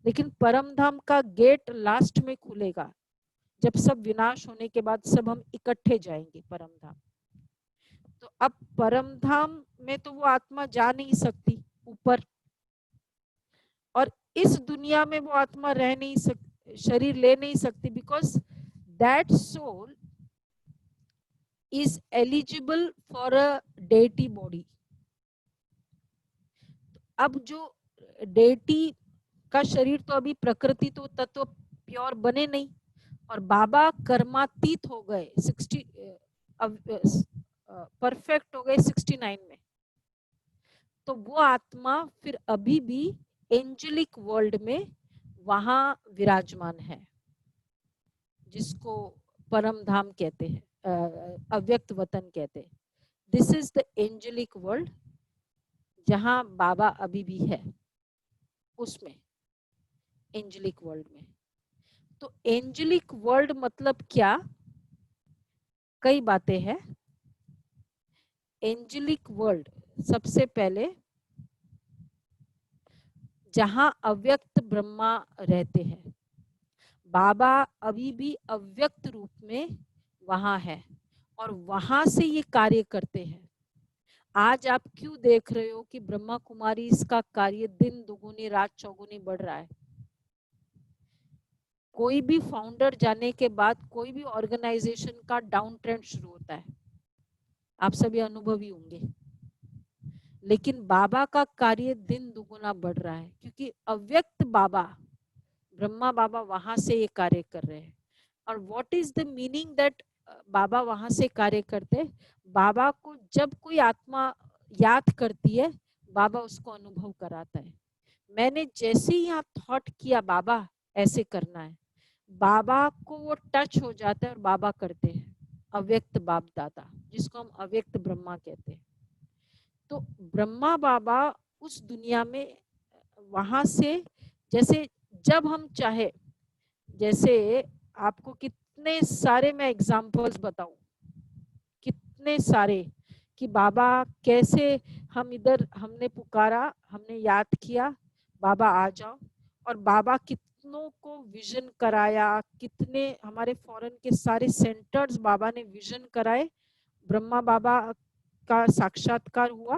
लेकिन परम धाम का गेट लास्ट में खुलेगा, जब सब विनाश होने के बाद सब हम इकट्ठे जाएंगे परम धाम. तो अब परम धाम में तो वो आत्मा जा नहीं सकती ऊपर, और इस दुनिया में वो आत्मा रह नहीं सकती, शरीर ले नहीं सकती, because that soul is eligible for a deity body. अब जो डेटी का शरीर, तो अभी प्रकृति तो तत्व प्योर बने नहीं, और बाबा कर्मातीत हो गए, 60 परफेक्ट हो गए 69 में. तो वो आत्मा फिर अभी भी एंजेलिक वर्ल्ड में वहां विराजमान है, जिसको परम धाम कहते हैं, अव्यक्त वतन कहते हैं. This is the angelic world, जहां बाबा अभी भी है, उसमें एंजेलिक वर्ल्ड में. तो एंजेलिक वर्ल्ड मतलब क्या? कई बातें हैं. एंजेलिक वर्ल्ड सबसे पहले जहां अव्यक्त ब्रह्मा रहते हैं. बाबा अभी भी अव्यक्त रूप में वहां है और वहां से ये कार्य करते हैं। आज आप क्यों देख रहे हो कि ब्रह्मा कुमारी इसका कार्य दिन दुगुनी रात चौगुनी बढ़ रहा है? कोई भी फाउंडर जाने के बाद कोई भी ऑर्गेनाइजेशन का डाउन ट्रेंड शुरू होता है, आप सभी अनुभवी होंगे। लेकिन बाबा का कार्य दिन दुगुना बढ़ रहा है क्योंकि अव्यक्त बाबा, ब्रह्मा बाबा वहां से ये कार्य कर रहे हैं। और what is the meaning that Baba वहां से कार्य करते? बाबा को जब कोई आत्मा याद करती है, बाबा उसको अनुभव कराता है। मैंने जैसे ही यहाँ थॉट किया बाबा ऐसे करना है, बाबा को वो टच हो जाता है और बाबा करते हैं। अव्यक्त बाप दादा, जिसको हम अव्यक्त ब्रह्मा कहते हैं। तो ब्रह्मा बाबा उस दुनिया में वहां से, जैसे जब हम चाहे, जैसे आपको कितने सारे मैं एग्जांपल्स बताऊं, कितने सारे कि बाबा कैसे, हम इधर हमने पुकारा, हमने याद किया बाबा आ जाओ, और बाबा कितनों को विजन कराया। कितने हमारे फॉरेन के सारे सेंटर्स बाबा ने विजन कराए। ब्रह्मा बाबा का साक्षात्कार हुआ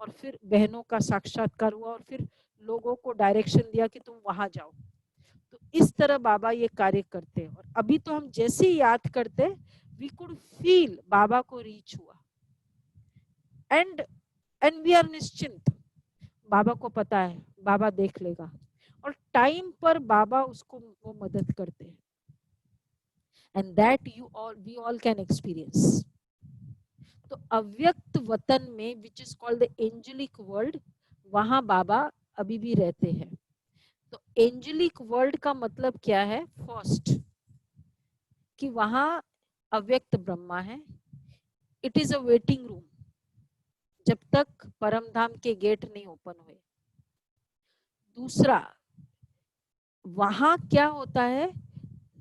और फिर बहनों का साक्षात्कार हुआ और फिर लोगों को डायरेक्शन दिया कि तुम वहां जाओ। तो इस तरह बाबा ये कार्य करते हैं। और अभी तो हम जैसे ही याद करते, वी कुड फील बाबा को रीच हुआ, एंड वी आर निश्चिंत, बाबा को पता है बाबा देख लेगा, और टाइम पर बाबा उसको वो मदद करते हैं। And that we all can experience. तो अव्यक्त वतन में, which is called the angelic world, वहां बाबा अभी भी रहते हैं। तो एंजेलिक वर्ल्ड का मतलब क्या है? फर्स्ट, कि वहां अव्यक्त ब्रह्मा है। It is a waiting room जब तक परम धाम के गेट नहीं ओपन हुए। दूसरा, वहां क्या होता है?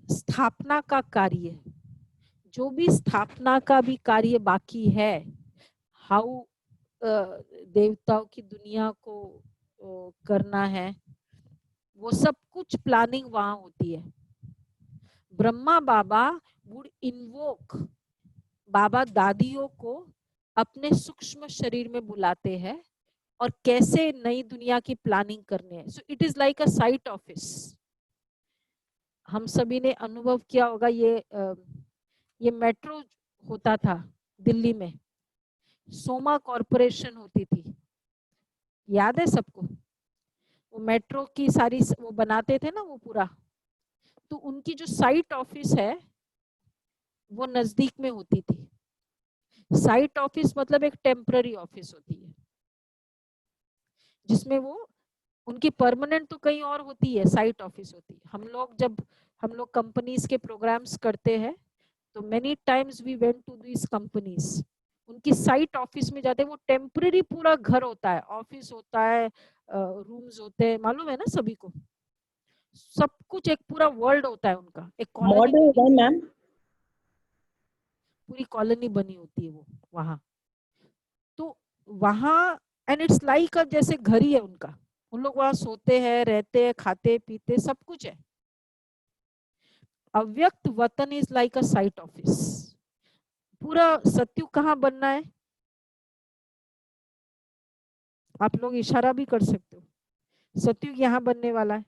स्थापना का कार्य, जो भी स्थापना का भी कार्य बाकी है, हाउ देवताओं की दुनिया को करना है, वो सब कुछ प्लानिंग वहां होती है। ब्रह्मा बाबा वुड इन्वोक, बाबा दादियों को अपने सूक्ष्म शरीर में बुलाते हैं और कैसे नई दुनिया की प्लानिंग करने है। So it is like a site office. हम सभी ने अनुभव किया होगा, ये मेट्रो होता था दिल्ली में, सोमा कॉरपोरेशन होती थी, याद है सबको? वो मेट्रो की सारी वो बनाते थे ना वो पूरा, तो उनकी जो साइट ऑफिस है वो नजदीक में होती थी। साइट ऑफिस मतलब एक टेम्पररी ऑफिस होती है, जिसमें वो उनकी परमानेंट तो कहीं और होती है, साइट ऑफिस होती है। हम लोग कंपनीज के प्रोग्राम्स करते हैं, तो many times we went to this companies, उनकी साइट ऑफिस में जाते हैं। वो टेम्पररी पूरा घर होता है, ऑफिस होता है, रूम्स होते हैं, मालूम है ना सभी को? सब कुछ एक पूरा वर्ल्ड होता है उनका, एक कॉलोनी, मैम। पूरी कॉलोनी बनी होती है वो वहां। तो वहां, एंड इट्स लाइक जैसे घर ही है उनका। उन लोग वहां सोते हैं, रहते हैं, खाते पीते, सब कुछ है। अव्यक्त वतन is like a site office. पूरा सत्युग कहाँ बनना है? आप लोग इशारा भी कर सकते हो, सत्युग यहाँ बनने वाला है।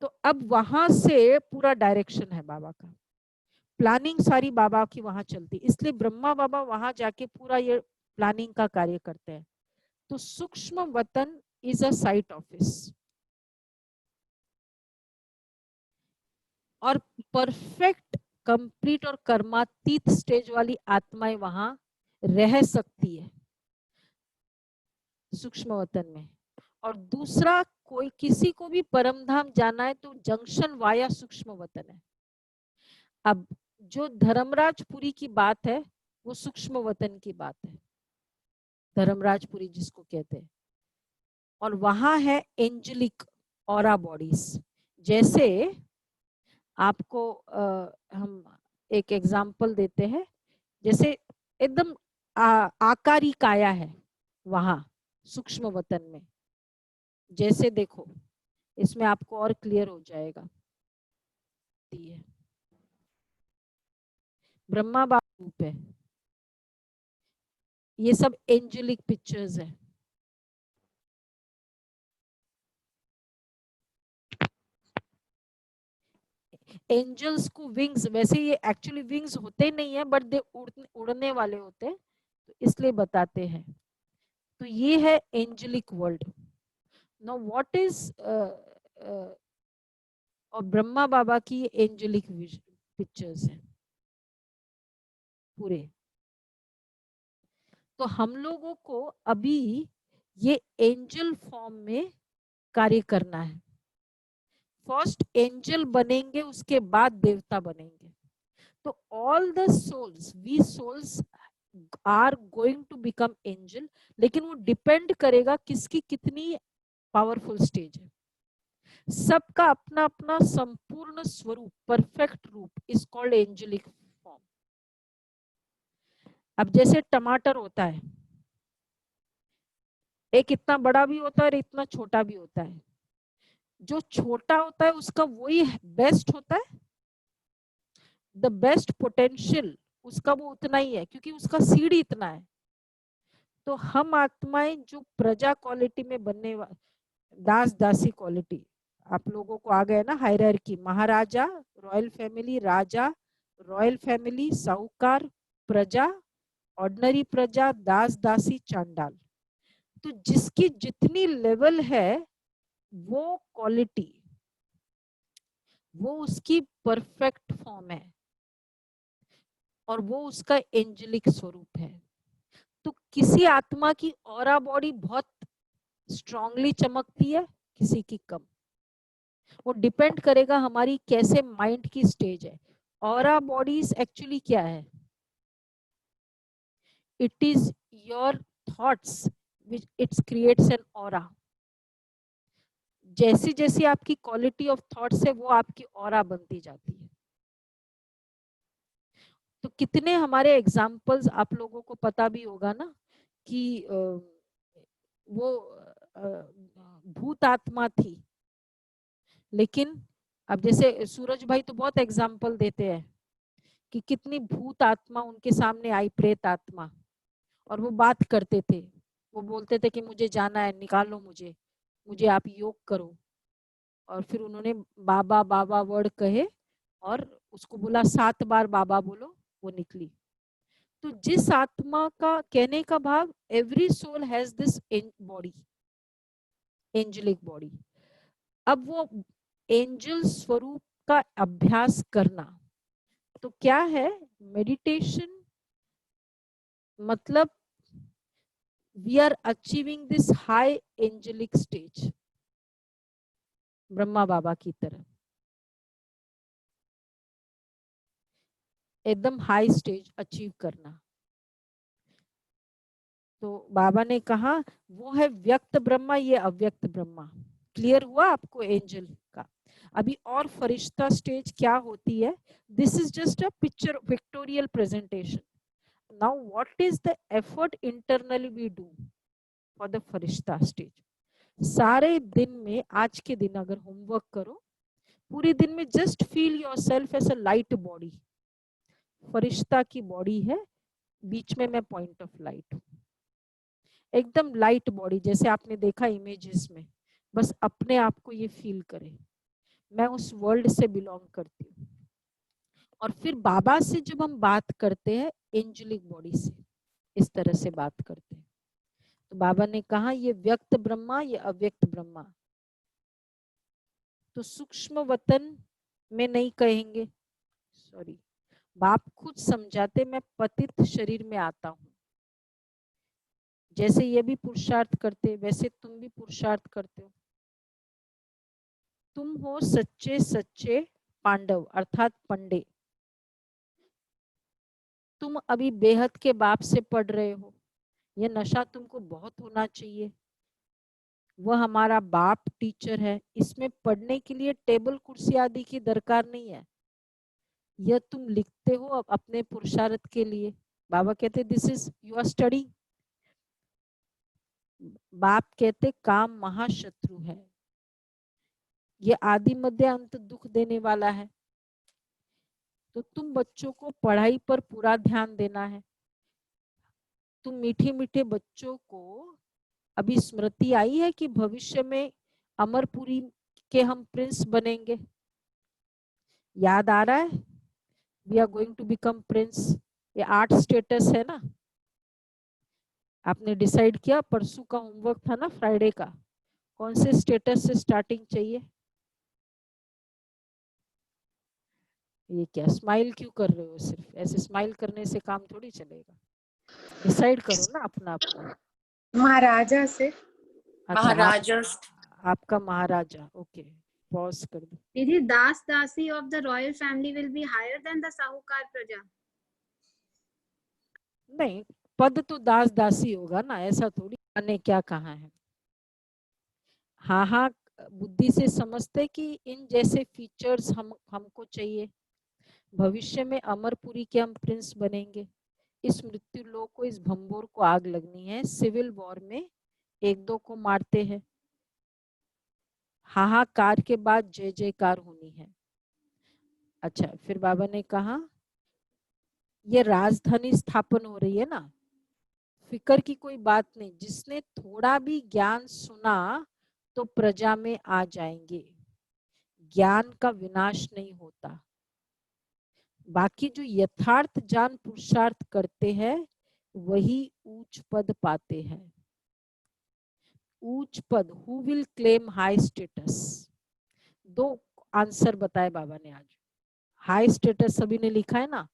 तो अब वहां से पूरा डायरेक्शन है बाबा का, प्लानिंग सारी बाबा की वहां चलती, इसलिए ब्रह्मा बाबा वहां जाके पूरा ये प्लानिंग का कार्य करते हैं। तो सूक्ष्म वतन इज अ साइट ऑफिस, और परफेक्ट, कंप्लीट और कर्मातीत स्टेज वाली आत्माएं वहां रह सकती है सूक्ष्म वतन में। और दूसरा, कोई किसी को भी परम धाम जाना है तो जंक्शन वाया सूक्ष्म वतन है। अब जो धर्मराजपुरी की बात है वो सूक्ष्म वतन की बात है, धर्मराजपुरी जिसको कहते हैं। और वहां है एंजेलिक ऑरा बॉडीज। जैसे आपको हम एक एग्जांपल देते हैं, जैसे एकदम आकारी काया है वहां सूक्ष्म वतन में। जैसे देखो, इसमें आपको और क्लियर हो जाएगा। होती है, ब्रह्मा बाबा रूप है। ये सब एंजेलिक पिक्चर्स है। एंजल्स को विंग्स, वैसे ये एक्चुअली विंग्स होते नहीं है बट दे उड़ने वाले होते हैं, तो इसलिए बताते हैं। तो ये है angelic world. Now what is और ब्रह्मा बाबा की एंजेलिक पिक्चर्स है पूरे। तो हम लोगों को अभी ये एंजल फॉर्म में कार्य करना है। फर्स्ट एंजल बनेंगे, उसके बाद देवता बनेंगे। तो all the souls, we souls are going to become angel, लेकिन वो डिपेंड करेगा किसकी कितनी पावरफुल स्टेज है। सबका अपना अपना संपूर्ण स्वरूप, परफेक्ट रूप इज कॉल्ड एंजेलिक फॉर्म। अब जैसे टमाटर होता है, एक इतना बड़ा भी होता है और इतना छोटा भी होता है। जो छोटा होता है उसका वही बेस्ट होता है, द बेस्ट पोटेंशियल उसका वो उतना ही है, क्योंकि उसका सीड इतना है। तो हम आत्माएं जो प्रजा क्वालिटी में बनने वाले, दास दासी क्वालिटी, आप लोगों को आ गए ना हायरार्की, महाराजा, रॉयल फैमिली, राजा, रॉयल फैमिली, साहूकार, प्रजा, ऑर्डिनरी प्रजा, दास दासी, चांडाल। तो जिसकी जितनी लेवल है वो क्वालिटी, वो उसकी परफेक्ट फॉर्म है और वो उसका एंजेलिक स्वरूप है। तो किसी आत्मा की ऑरा बॉडी बहुत स्ट्रांगली चमकती है, किसी की कम। वो डिपेंड करेगा हमारी कैसे माइंड की स्टेज है। ऑरा बॉडीज एक्चुअली क्या है? It is your thoughts which it creates an aura. जैसी जैसी आपकी क्वालिटी ऑफ थॉट्स है वो आपकी ऑरा बनती जाती है। तो कितने हमारे एग्जाम्पल्स आप लोगों को पता भी होगा ना कि वो भूत आत्मा थी, लेकिन अब जैसे सूरज भाई तो बहुत एग्जाम्पल देते हैं कि कितनी भूत आत्मा उनके सामने आई, प्रेत आत्मा, और वो बात करते थे। वो बोलते थे कि मुझे जाना है, निकालो मुझे, मुझे आप योग करो। और फिर उन्होंने बाबा बाबा वर्ड कहे और उसको बोला 7 बार बाबा बोलो, वो निकली। तो जिस आत्मा का कहने का भाव, every soul has this body, angelic body. अब वो एंजल स्वरूप का अभ्यास करना तो क्या है? मेडिटेशन मतलब we are achieving this high angelic stage, Brahma Baba की तरह एकदम हाई स्टेज अचीव करना। तो बाबा ने कहा वो है व्यक्त ब्रह्मा, ये अव्यक्त ब्रह्मा। क्लियर हुआ आपको एंजल का? अभी और फरिश्ता स्टेज क्या होती है? This is just a picture, pictorial presentation. Now what is the effort internally we do for the फरिश्ता स्टेज? सारे दिन में, आज के दिन अगर होमवर्क करो, पूरे दिन में just feel yourself as a light body. फरिश्ता की बॉडी है, बीच में मैं पॉइंट ऑफ लाइट हूँ, एकदम लाइट बॉडी, जैसे आपने देखा इमेजेस में। बस अपने आप को ये फील करें, मैं उस वर्ल्ड से बिलोंग करती हूँ। और फिर बाबा से जब हम बात करते हैं एंजेलिक बॉडी से, इस तरह से बात करते हैं। तो बाबा ने कहा ये व्यक्त ब्रह्मा, ये अव्यक्त ब्रह्मा। तो सूक्ष्म वतन में नहीं कहेंगे, सॉरी, बाप खुद समझाते, मैं पतित शरीर में आता हूँ। जैसे ये भी पुरुषार्थ करते वैसे तुम भी पुरुषार्थ करते हो। तुम हो सच्चे सच्चे पांडव अर्थात पंडे। तुम अभी बेहद के बाप से पढ़ रहे हो, ये नशा तुमको बहुत होना चाहिए। वह हमारा बाप टीचर है, इसमें पढ़ने के लिए टेबल कुर्सी आदि की दरकार नहीं है। यह तुम लिखते हो अब अपने पुरुषार्थ के लिए। बाबा कहते दिस इज योर स्टडी। बाप कहते काम महाशत्रु है, ये आदि मध्य अंत दुख देने वाला है। तो तुम बच्चों को पढ़ाई पर पूरा ध्यान देना है। तुम मीठे मीठे बच्चों को अभी स्मृति आई है कि भविष्य में अमरपुरी के हम प्रिंस बनेंगे? याद आ रहा है? We are going to become prince. ये 8 स्टेटस है ना। आपने डिसाइड किया? परसों का होमवर्क था ना, फ्राइडे का। कौन से स्टेटस से स्टार्टिंग चाहिए? ये क्या स्माइल क्यों कर रहे हो? सिर्फ ऐसे स्माइल करने से काम थोड़ी चलेगा। डिसाइड करो ना अपना अपना। महाराजा से। अच्छा, महाराजा। आपका महाराजा। ओके, पॉज कर दो। दीदी, दास दासी of the royal family will be higher than the साहूकार प्रजा। नहीं, पद तो दास दासी होगा ना, ऐसा थोड़ी। ने क्या कहा है? हाँ हाँ, बुद्धि से समझते कि इन जैसे फीचर्स हमको चाहिए। भविष्य में अमरपुरी के हम प्रिंस बनेंगे। इस मृत्यु लोक को, इस भंबोर को आग लगनी है। सिविल वॉर में एक दो को मारते हैं। हाहाकार के बाद जय जयकार होनी है। अच्छा, फिर बाबा ने कहा ये राजधानी स्थापन हो रही है ना, फिकर की कोई बात नहीं। जिसने थोड़ा भी ज्ञान सुना तो प्रजा में आ जाएंगे। ज्ञान का विनाश नहीं होता। बाकी जो यथार्थ जान पुरुषार्थ करते हैं वही ऊंच पद पाते हैं। ऊंच पद, who will claim high status? 2 answer बताए बाबा ने आज। हाई स्टेटस सभी ने लिखा है ना।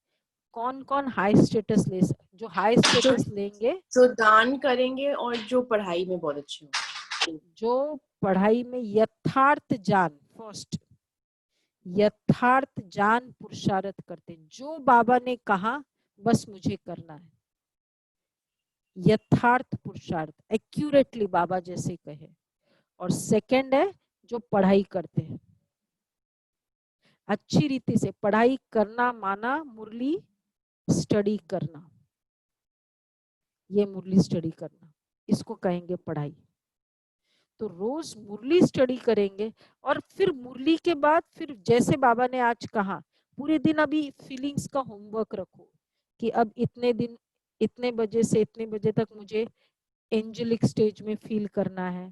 कौन कौन हाई स्टेटस ले सकते? जो हाई स्टेटस लेंगे, जो दान करेंगे और जो पढ़ाई में बहुत अच्छे होंगे। जो पढ़ाई में यथार्थ जान, फर्स्ट यथार्थ जान पुरुषार्थ करते। जो बाबा ने कहा बस मुझे करना है, यथार्थ पुरुषार्थ, एक्यूरेटली बाबा जैसे कहे। और सेकंड है जो पढ़ाई करते हैं, अच्छी रीति से पढ़ाई करना। माना मुरली स्टडी करना, ये मुरली स्टडी करना, इसको कहेंगे पढ़ाई। तो रोज मुरली स्टडी करेंगे। और फिर मुरली के बाद फिर जैसे बाबा ने आज कहा, पूरे दिन अभी फीलिंग्स का होमवर्क रखो कि अब इतने दिन, इतने बजे से इतने बजे तक मुझे एंजेलिक स्टेज में फील करना है।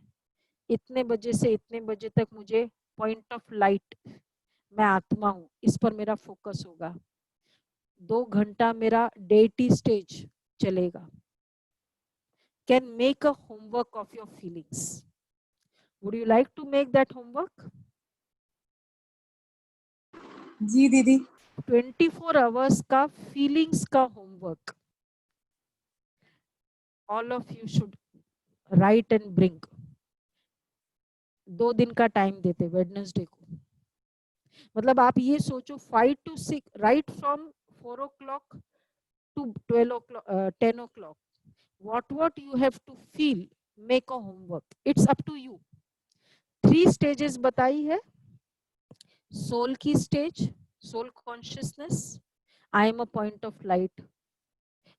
इतने बजे से इतने बजे तक मुझे पॉइंट ऑफ लाइट, मैं आत्मा हूँ, इस पर मेरा फोकस होगा। 2 घंटा मेरा डेटी स्टेज चलेगा। Can make a homework of your feelings. Would you like to make that homework? जी दीदी। 24 आवर्स का फीलिंग्स का homework all of you should write and bring. 2 दिन का टाइम देते, वेडनेसडे को। मतलब आप ये सोचो 5 to 6, right from 4 o'clock to 12 o'clock, 10 o'clock, what you have to feel, make a homework, it's up to you। 3 stages बताई है। सोल की stage, soul consciousness, I am a point of light.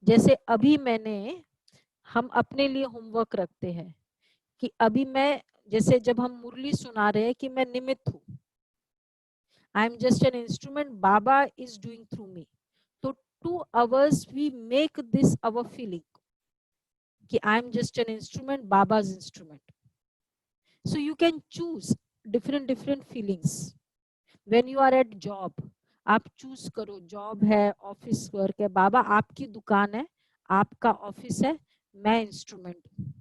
जैसे अभी हम अपने लिए होमवर्क रखते हैं कि अभी मैं, जैसे जब हम मुरली सुना रहे हैं कि मैं निमित्त हूँ, I am just an instrument, Baba is doing through me. तो 2 hours we make this our feeling कि I am just an instrument, Baba's instrument. So you can choose different feelings. When you are at job, आप choose करो, job है, office work है, बाबा आपकी दुकान है, आपका ऑफिस है, मैं इंस्ट्रूमेंट हूँ।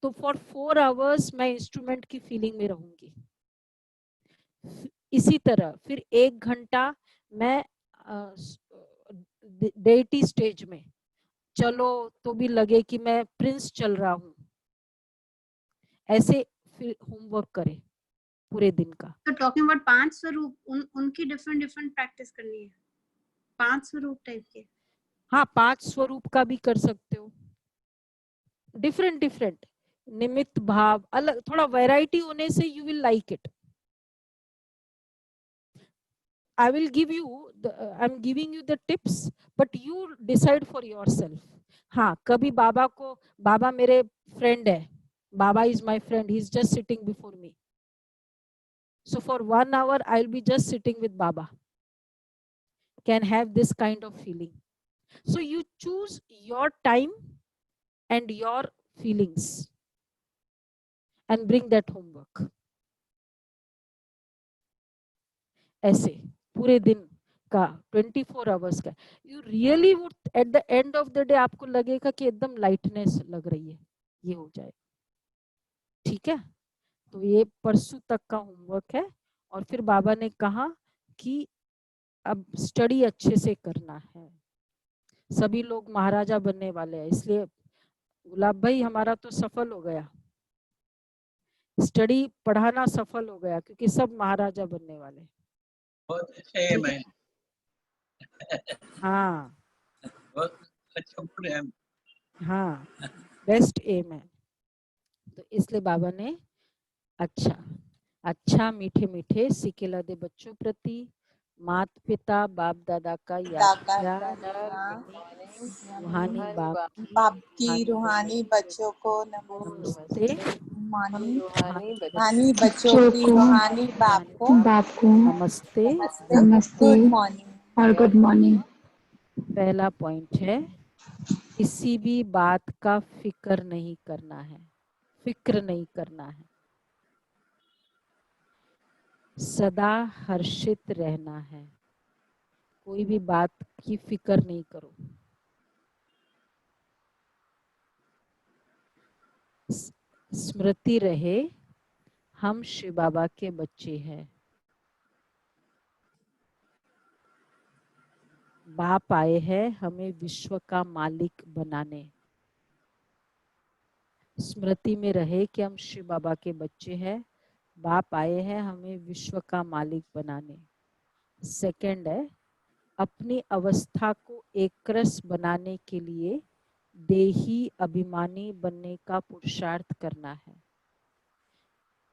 तो फॉर 4 hours मैं इंस्ट्रूमेंट की फीलिंग में रहूंगी। इसी तरह फिर 1 घंटा मैं डेटी स्टेज में, चलो तो भी लगे कि मैं प्रिंस चल रहा हूँ। ऐसे फिर होमवर्क करें पूरे दिन का। तो टॉकिंग अबाउट 5 स्वरूप, उनकी डिफरेंट प्रैक्टिस करनी है, 5 स्वरूप टाइप के। हाँ, 5 स्वरूप का भी कर सकते हो। डिफरेंट निमित्त भाव, अलग, थोड़ा वैरायटी होने से you will like it. I will give you I'm giving you the tips, but you decide for yourself। हाँ, कभी बाबा को, बाबा मेरे फ्रेंड है, बाबा is my friend, he's just sitting before me, so for 1 hour I'll be just sitting with Baba। can have this kind of feeling. So you choose your time and your feelings and bring that homework. ऐसे पूरे दिन का 24 hours का you really would at the end of the day आपको लगेगा कि एकदम lightness लग रही है, ये हो जाए। ठीक है, तो ये परसों तक का होमवर्क है। और फिर बाबा ने कहा कि अब स्टडी अच्छे से करना है, सभी लोग महाराजा बनने वाले हैं, इसलिए गुलाब भाई हमारा तो सफल हो गया, स्टडी पढ़ाना सफल हो गया क्योंकि सब महाराजा बनने वाले। बहुत अच्छा एम है, हाँ बहुत अच्छा गुड एम। हाँ, बेस्ट एम है। तो इसलिए बाबा ने अच्छा अच्छा मीठे मीठे सिकेला दे बच्चों प्रति मात पिता बाप दादा का याद किया, रूहानी बाप की रूहानी बच्चों को नमस्ते, रूहानी बच्चों की रूहानी बाप को नमस्ते। नमस्ते, गुड मॉर्निंग और गुड मॉर्निंग। पहला पॉइंट है किसी भी बात का फिक्र नहीं करना है, फिक्र नहीं करना है, सदा हर्षित रहना है, कोई भी बात की फिक्र नहीं करो। स्मृति रहे हम शिव बाबा के बच्चे हैं, बाप आए हैं हमें विश्व का मालिक बनाने। स्मृति में रहे कि हम शिव बाबा के बच्चे हैं, बाप आए हैं हमें विश्व का मालिक बनाने। सेकंड है अपनी अवस्था को एकरस बनाने के लिए देही अभिमानी बनने का पुरुषार्थ करना है।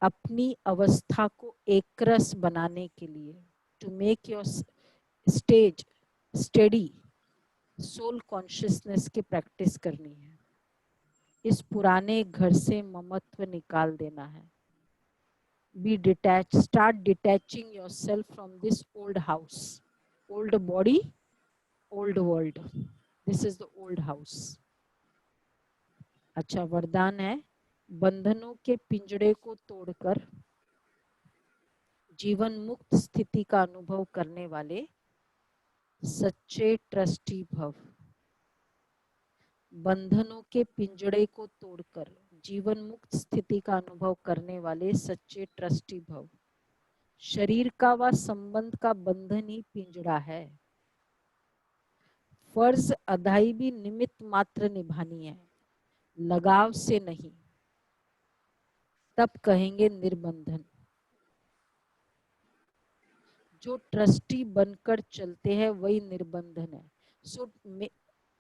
अपनी अवस्था को एकरस बनाने के लिए to make your stage study soul consciousness की प्रैक्टिस करनी है। इस पुराने घर से ममत्व निकाल देना है। Be detach, start detaching yourself from this old house, old body, old world, this is the old house. अच्छा, वरदान है बंधनों के पिंजड़े को तोड़कर जीवन मुक्त स्थिति का अनुभव करने वाले सच्चे ट्रस्टी भव। बंधनों के पिंजड़े को तोड़कर जीवन मुक्त स्थिति का अनुभव करने वाले सच्चे ट्रस्टी भव। शरीर का व संबंध का बंधन ही पिंजड़ा है। फर्ज अदाई भी निमित्त मात्र निभानी है, लगाव से नहीं, तब कहेंगे निर्बंधन। जो ट्रस्टी बनकर चलते हैं वही निर्बंधन है। So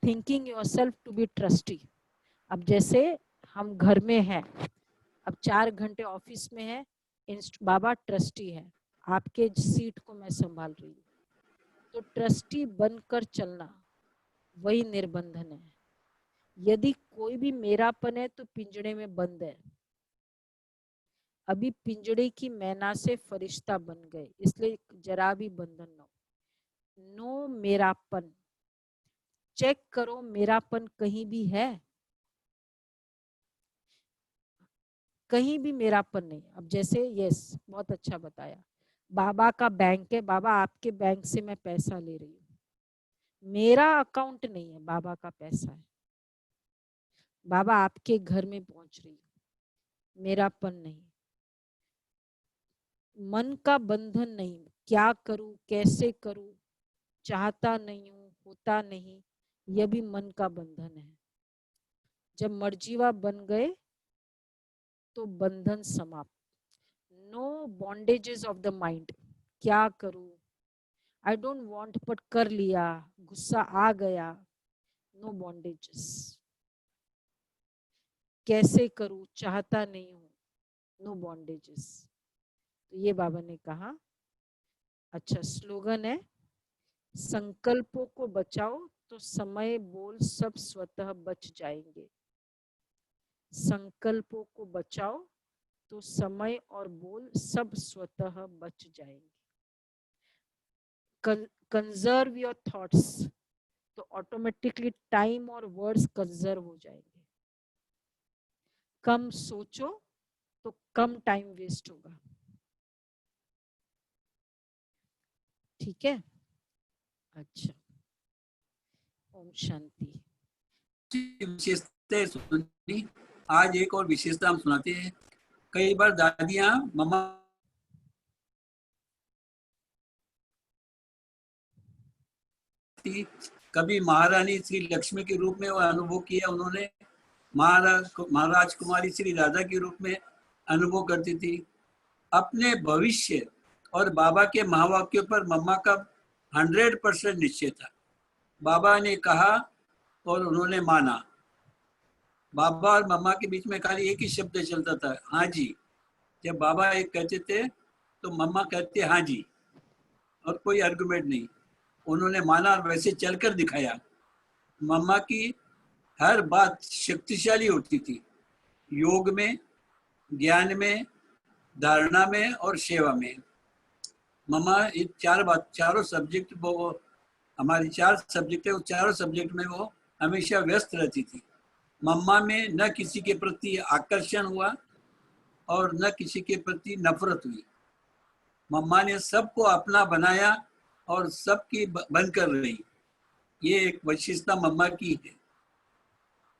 thinking yourself to be trustee. अब जैसे हम घर में हैं, अब 4 घंटे ऑफिस में है, बाबा ट्रस्टी है, आपके सीट को मैं संभाल रही हूँ, तो ट्रस्टी बनकर चलना वही निर्बंधन है। यदि कोई भी मेरापन है तो पिंजड़े में बंद है। अभी पिंजड़े की मैना से फरिश्ता बन गए, इसलिए जरा भी बंधन न हो। नो मेरापन, चेक करो मेरापन कहीं भी है, कहीं भी मेरापन नहीं। अब जैसे यस, बहुत अच्छा बताया, बाबा का बैंक है, बाबा आपके बैंक से मैं पैसा ले रही हूँ, मेरा अकाउंट नहीं है, बाबा का पैसा है, बाबा आपके घर में पहुंच रही हूँ, मेरापन नहीं। मन का बंधन नहीं, क्या करूं कैसे करूं, चाहता नहीं हूं, होता नहीं, यह भी मन का बंधन है। जब मर्जीवा बन गए तो बंधन समाप्त। No bondages of the mind, क्या करूं, आई डोंट वांट बट कर लिया, गुस्सा आ गया, नो बॉन्डेजेस। कैसे करूं, चाहता नहीं हूं, नो बॉन्डेजेस। तो ये बाबा ने कहा। अच्छा, स्लोगन है संकल्पों को बचाओ तो समय बोल सब स्वतः बच जाएंगे। संकल्पों को बचाओ तो समय और बोल सब स्वतः बच जाएंगे। कंजर्व योर थॉट्स, तो ऑटोमेटिकली टाइम और वर्ड्स कंजर्व हो जाएंगे। कम सोचो तो कम टाइम वेस्ट होगा। ठीक है, अच्छा, ओम शांति। विशेषता सुनी। आज एक और विशेषता हम सुनाते हैं। कई बार दादियां मम्मा कभी महारानी श्री लक्ष्मी के रूप में वो अनुभव किया उन्होंने, महाराज कुमारी श्री राधा के रूप में अनुभव करती थी। अपने भविष्य और बाबा के महावाक्यों पर मम्मा का 100% निश्चय था। बाबा ने कहा और उन्होंने माना। बाबा और मम्मा के बीच में खाली एक ही शब्द चलता था, हाँ जी। जब बाबा एक कहते थे तो मम्मा कहते हाँ जी, और कोई आर्गुमेंट नहीं। उन्होंने माना और वैसे चलकर दिखाया। मम्मा की हर बात शक्तिशाली होती थी, योग में, ज्ञान में, धारणा में और सेवा में। मम्मा ये चारों सब्जेक्ट, वो हमारी 4 सब्जेक्ट है, उस चारों सब्जेक्ट में वो हमेशा व्यस्त रहती थी। मम्मा में न किसी के प्रति आकर्षण हुआ और न किसी के प्रति नफरत हुई। मम्मा ने सबको अपना बनाया और सबकी बनकर रही। ये एक विशेषता मम्मा की है।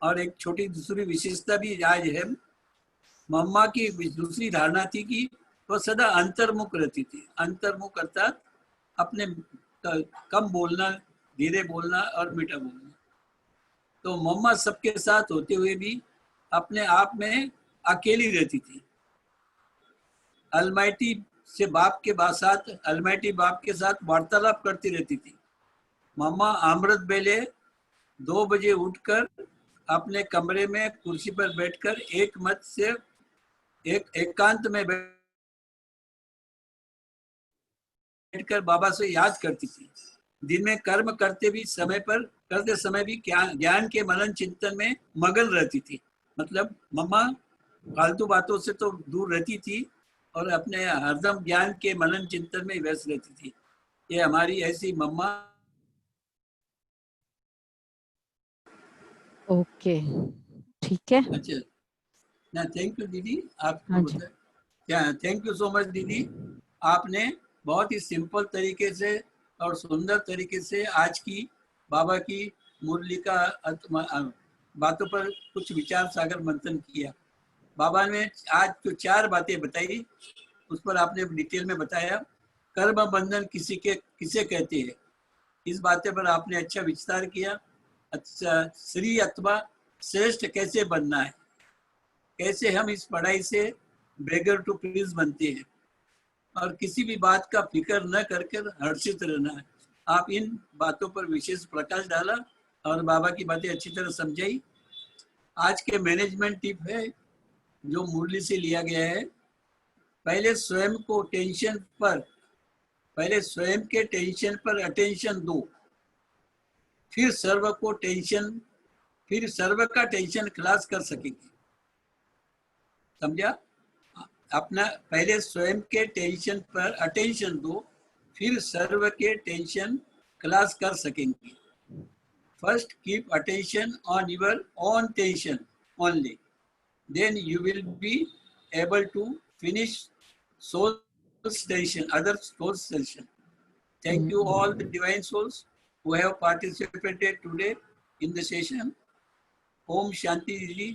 और एक छोटी दूसरी विशेषता भी आज है। मम्मा की दूसरी धारणा थी कि वो सदा अंतर्मुख रहती थी। अंतर्मुख अर्थात अपने कम बोलना, धीरे बोलना और मीठा बोलना। तो मम्मा सबके साथ होते हुए भी अपने आप में अकेली रहती थी। अलमाइटी से बाप के साथ, अलमाइटी बाप के साथ वार्तालाप करती रहती थी। मम्मा अमृत बेले 2 बजे उठकर अपने कमरे में कुर्सी पर बैठकर एक मत से एकांत में बैठकर बाबा से याद करती थी। दिन में कर्म करते समय भी ज्ञान के मनन चिंतन में मगन रहती थी। मतलब मम्मा फालतू बातों से तो दूर रहती थी और अपने हरदम ज्ञान के मनन चिंतन में व्यस्त रहती थी। ये हमारी ऐसी मम्मा। ओके, ठीक है। अच्छा ना, थैंक यू दीदी। हाँ जी। आपको थैंक यू सो मच दीदी। आपने बहुत ही सिंपल तरीके से और सुंदर तरीके से आज की बाबा की मुरली का बातों पर कुछ विचार सागर मंथन किया। बाबा ने आज जो 4 बातें बताई उस पर आपने डिटेल में बताया। कर्म बंधन किसे कहते हैं, इस बातें पर आपने अच्छा विस्तार किया। अच्छा, श्री अथवा श्रेष्ठ कैसे बनना है, कैसे हम इस पढ़ाई से बेगर टू प्लीज बनते हैं और किसी भी बात का फिक्र न करके हर्षित रहना है। आप इन बातों पर विशेष प्रकाश डाला और बाबा की बातें अच्छी तरह समझाई। आज के मैनेजमेंट टिप है जो मुरली से लिया गया है। पहले स्वयं के टेंशन पर अटेंशन दो, फिर सर्व का टेंशन खलास कर सकेंगे। समझा? अपना पहले स्वयं के टेंशन पर अटेंशन दो, फिर सर्व के टेंशन खलास कर सकेंगे। First keep attention on your own tension only, then you will be able to finish soul's tension, other soul's tension. Thank you all the divine souls who have participated today in the session. Om Shanti Ji.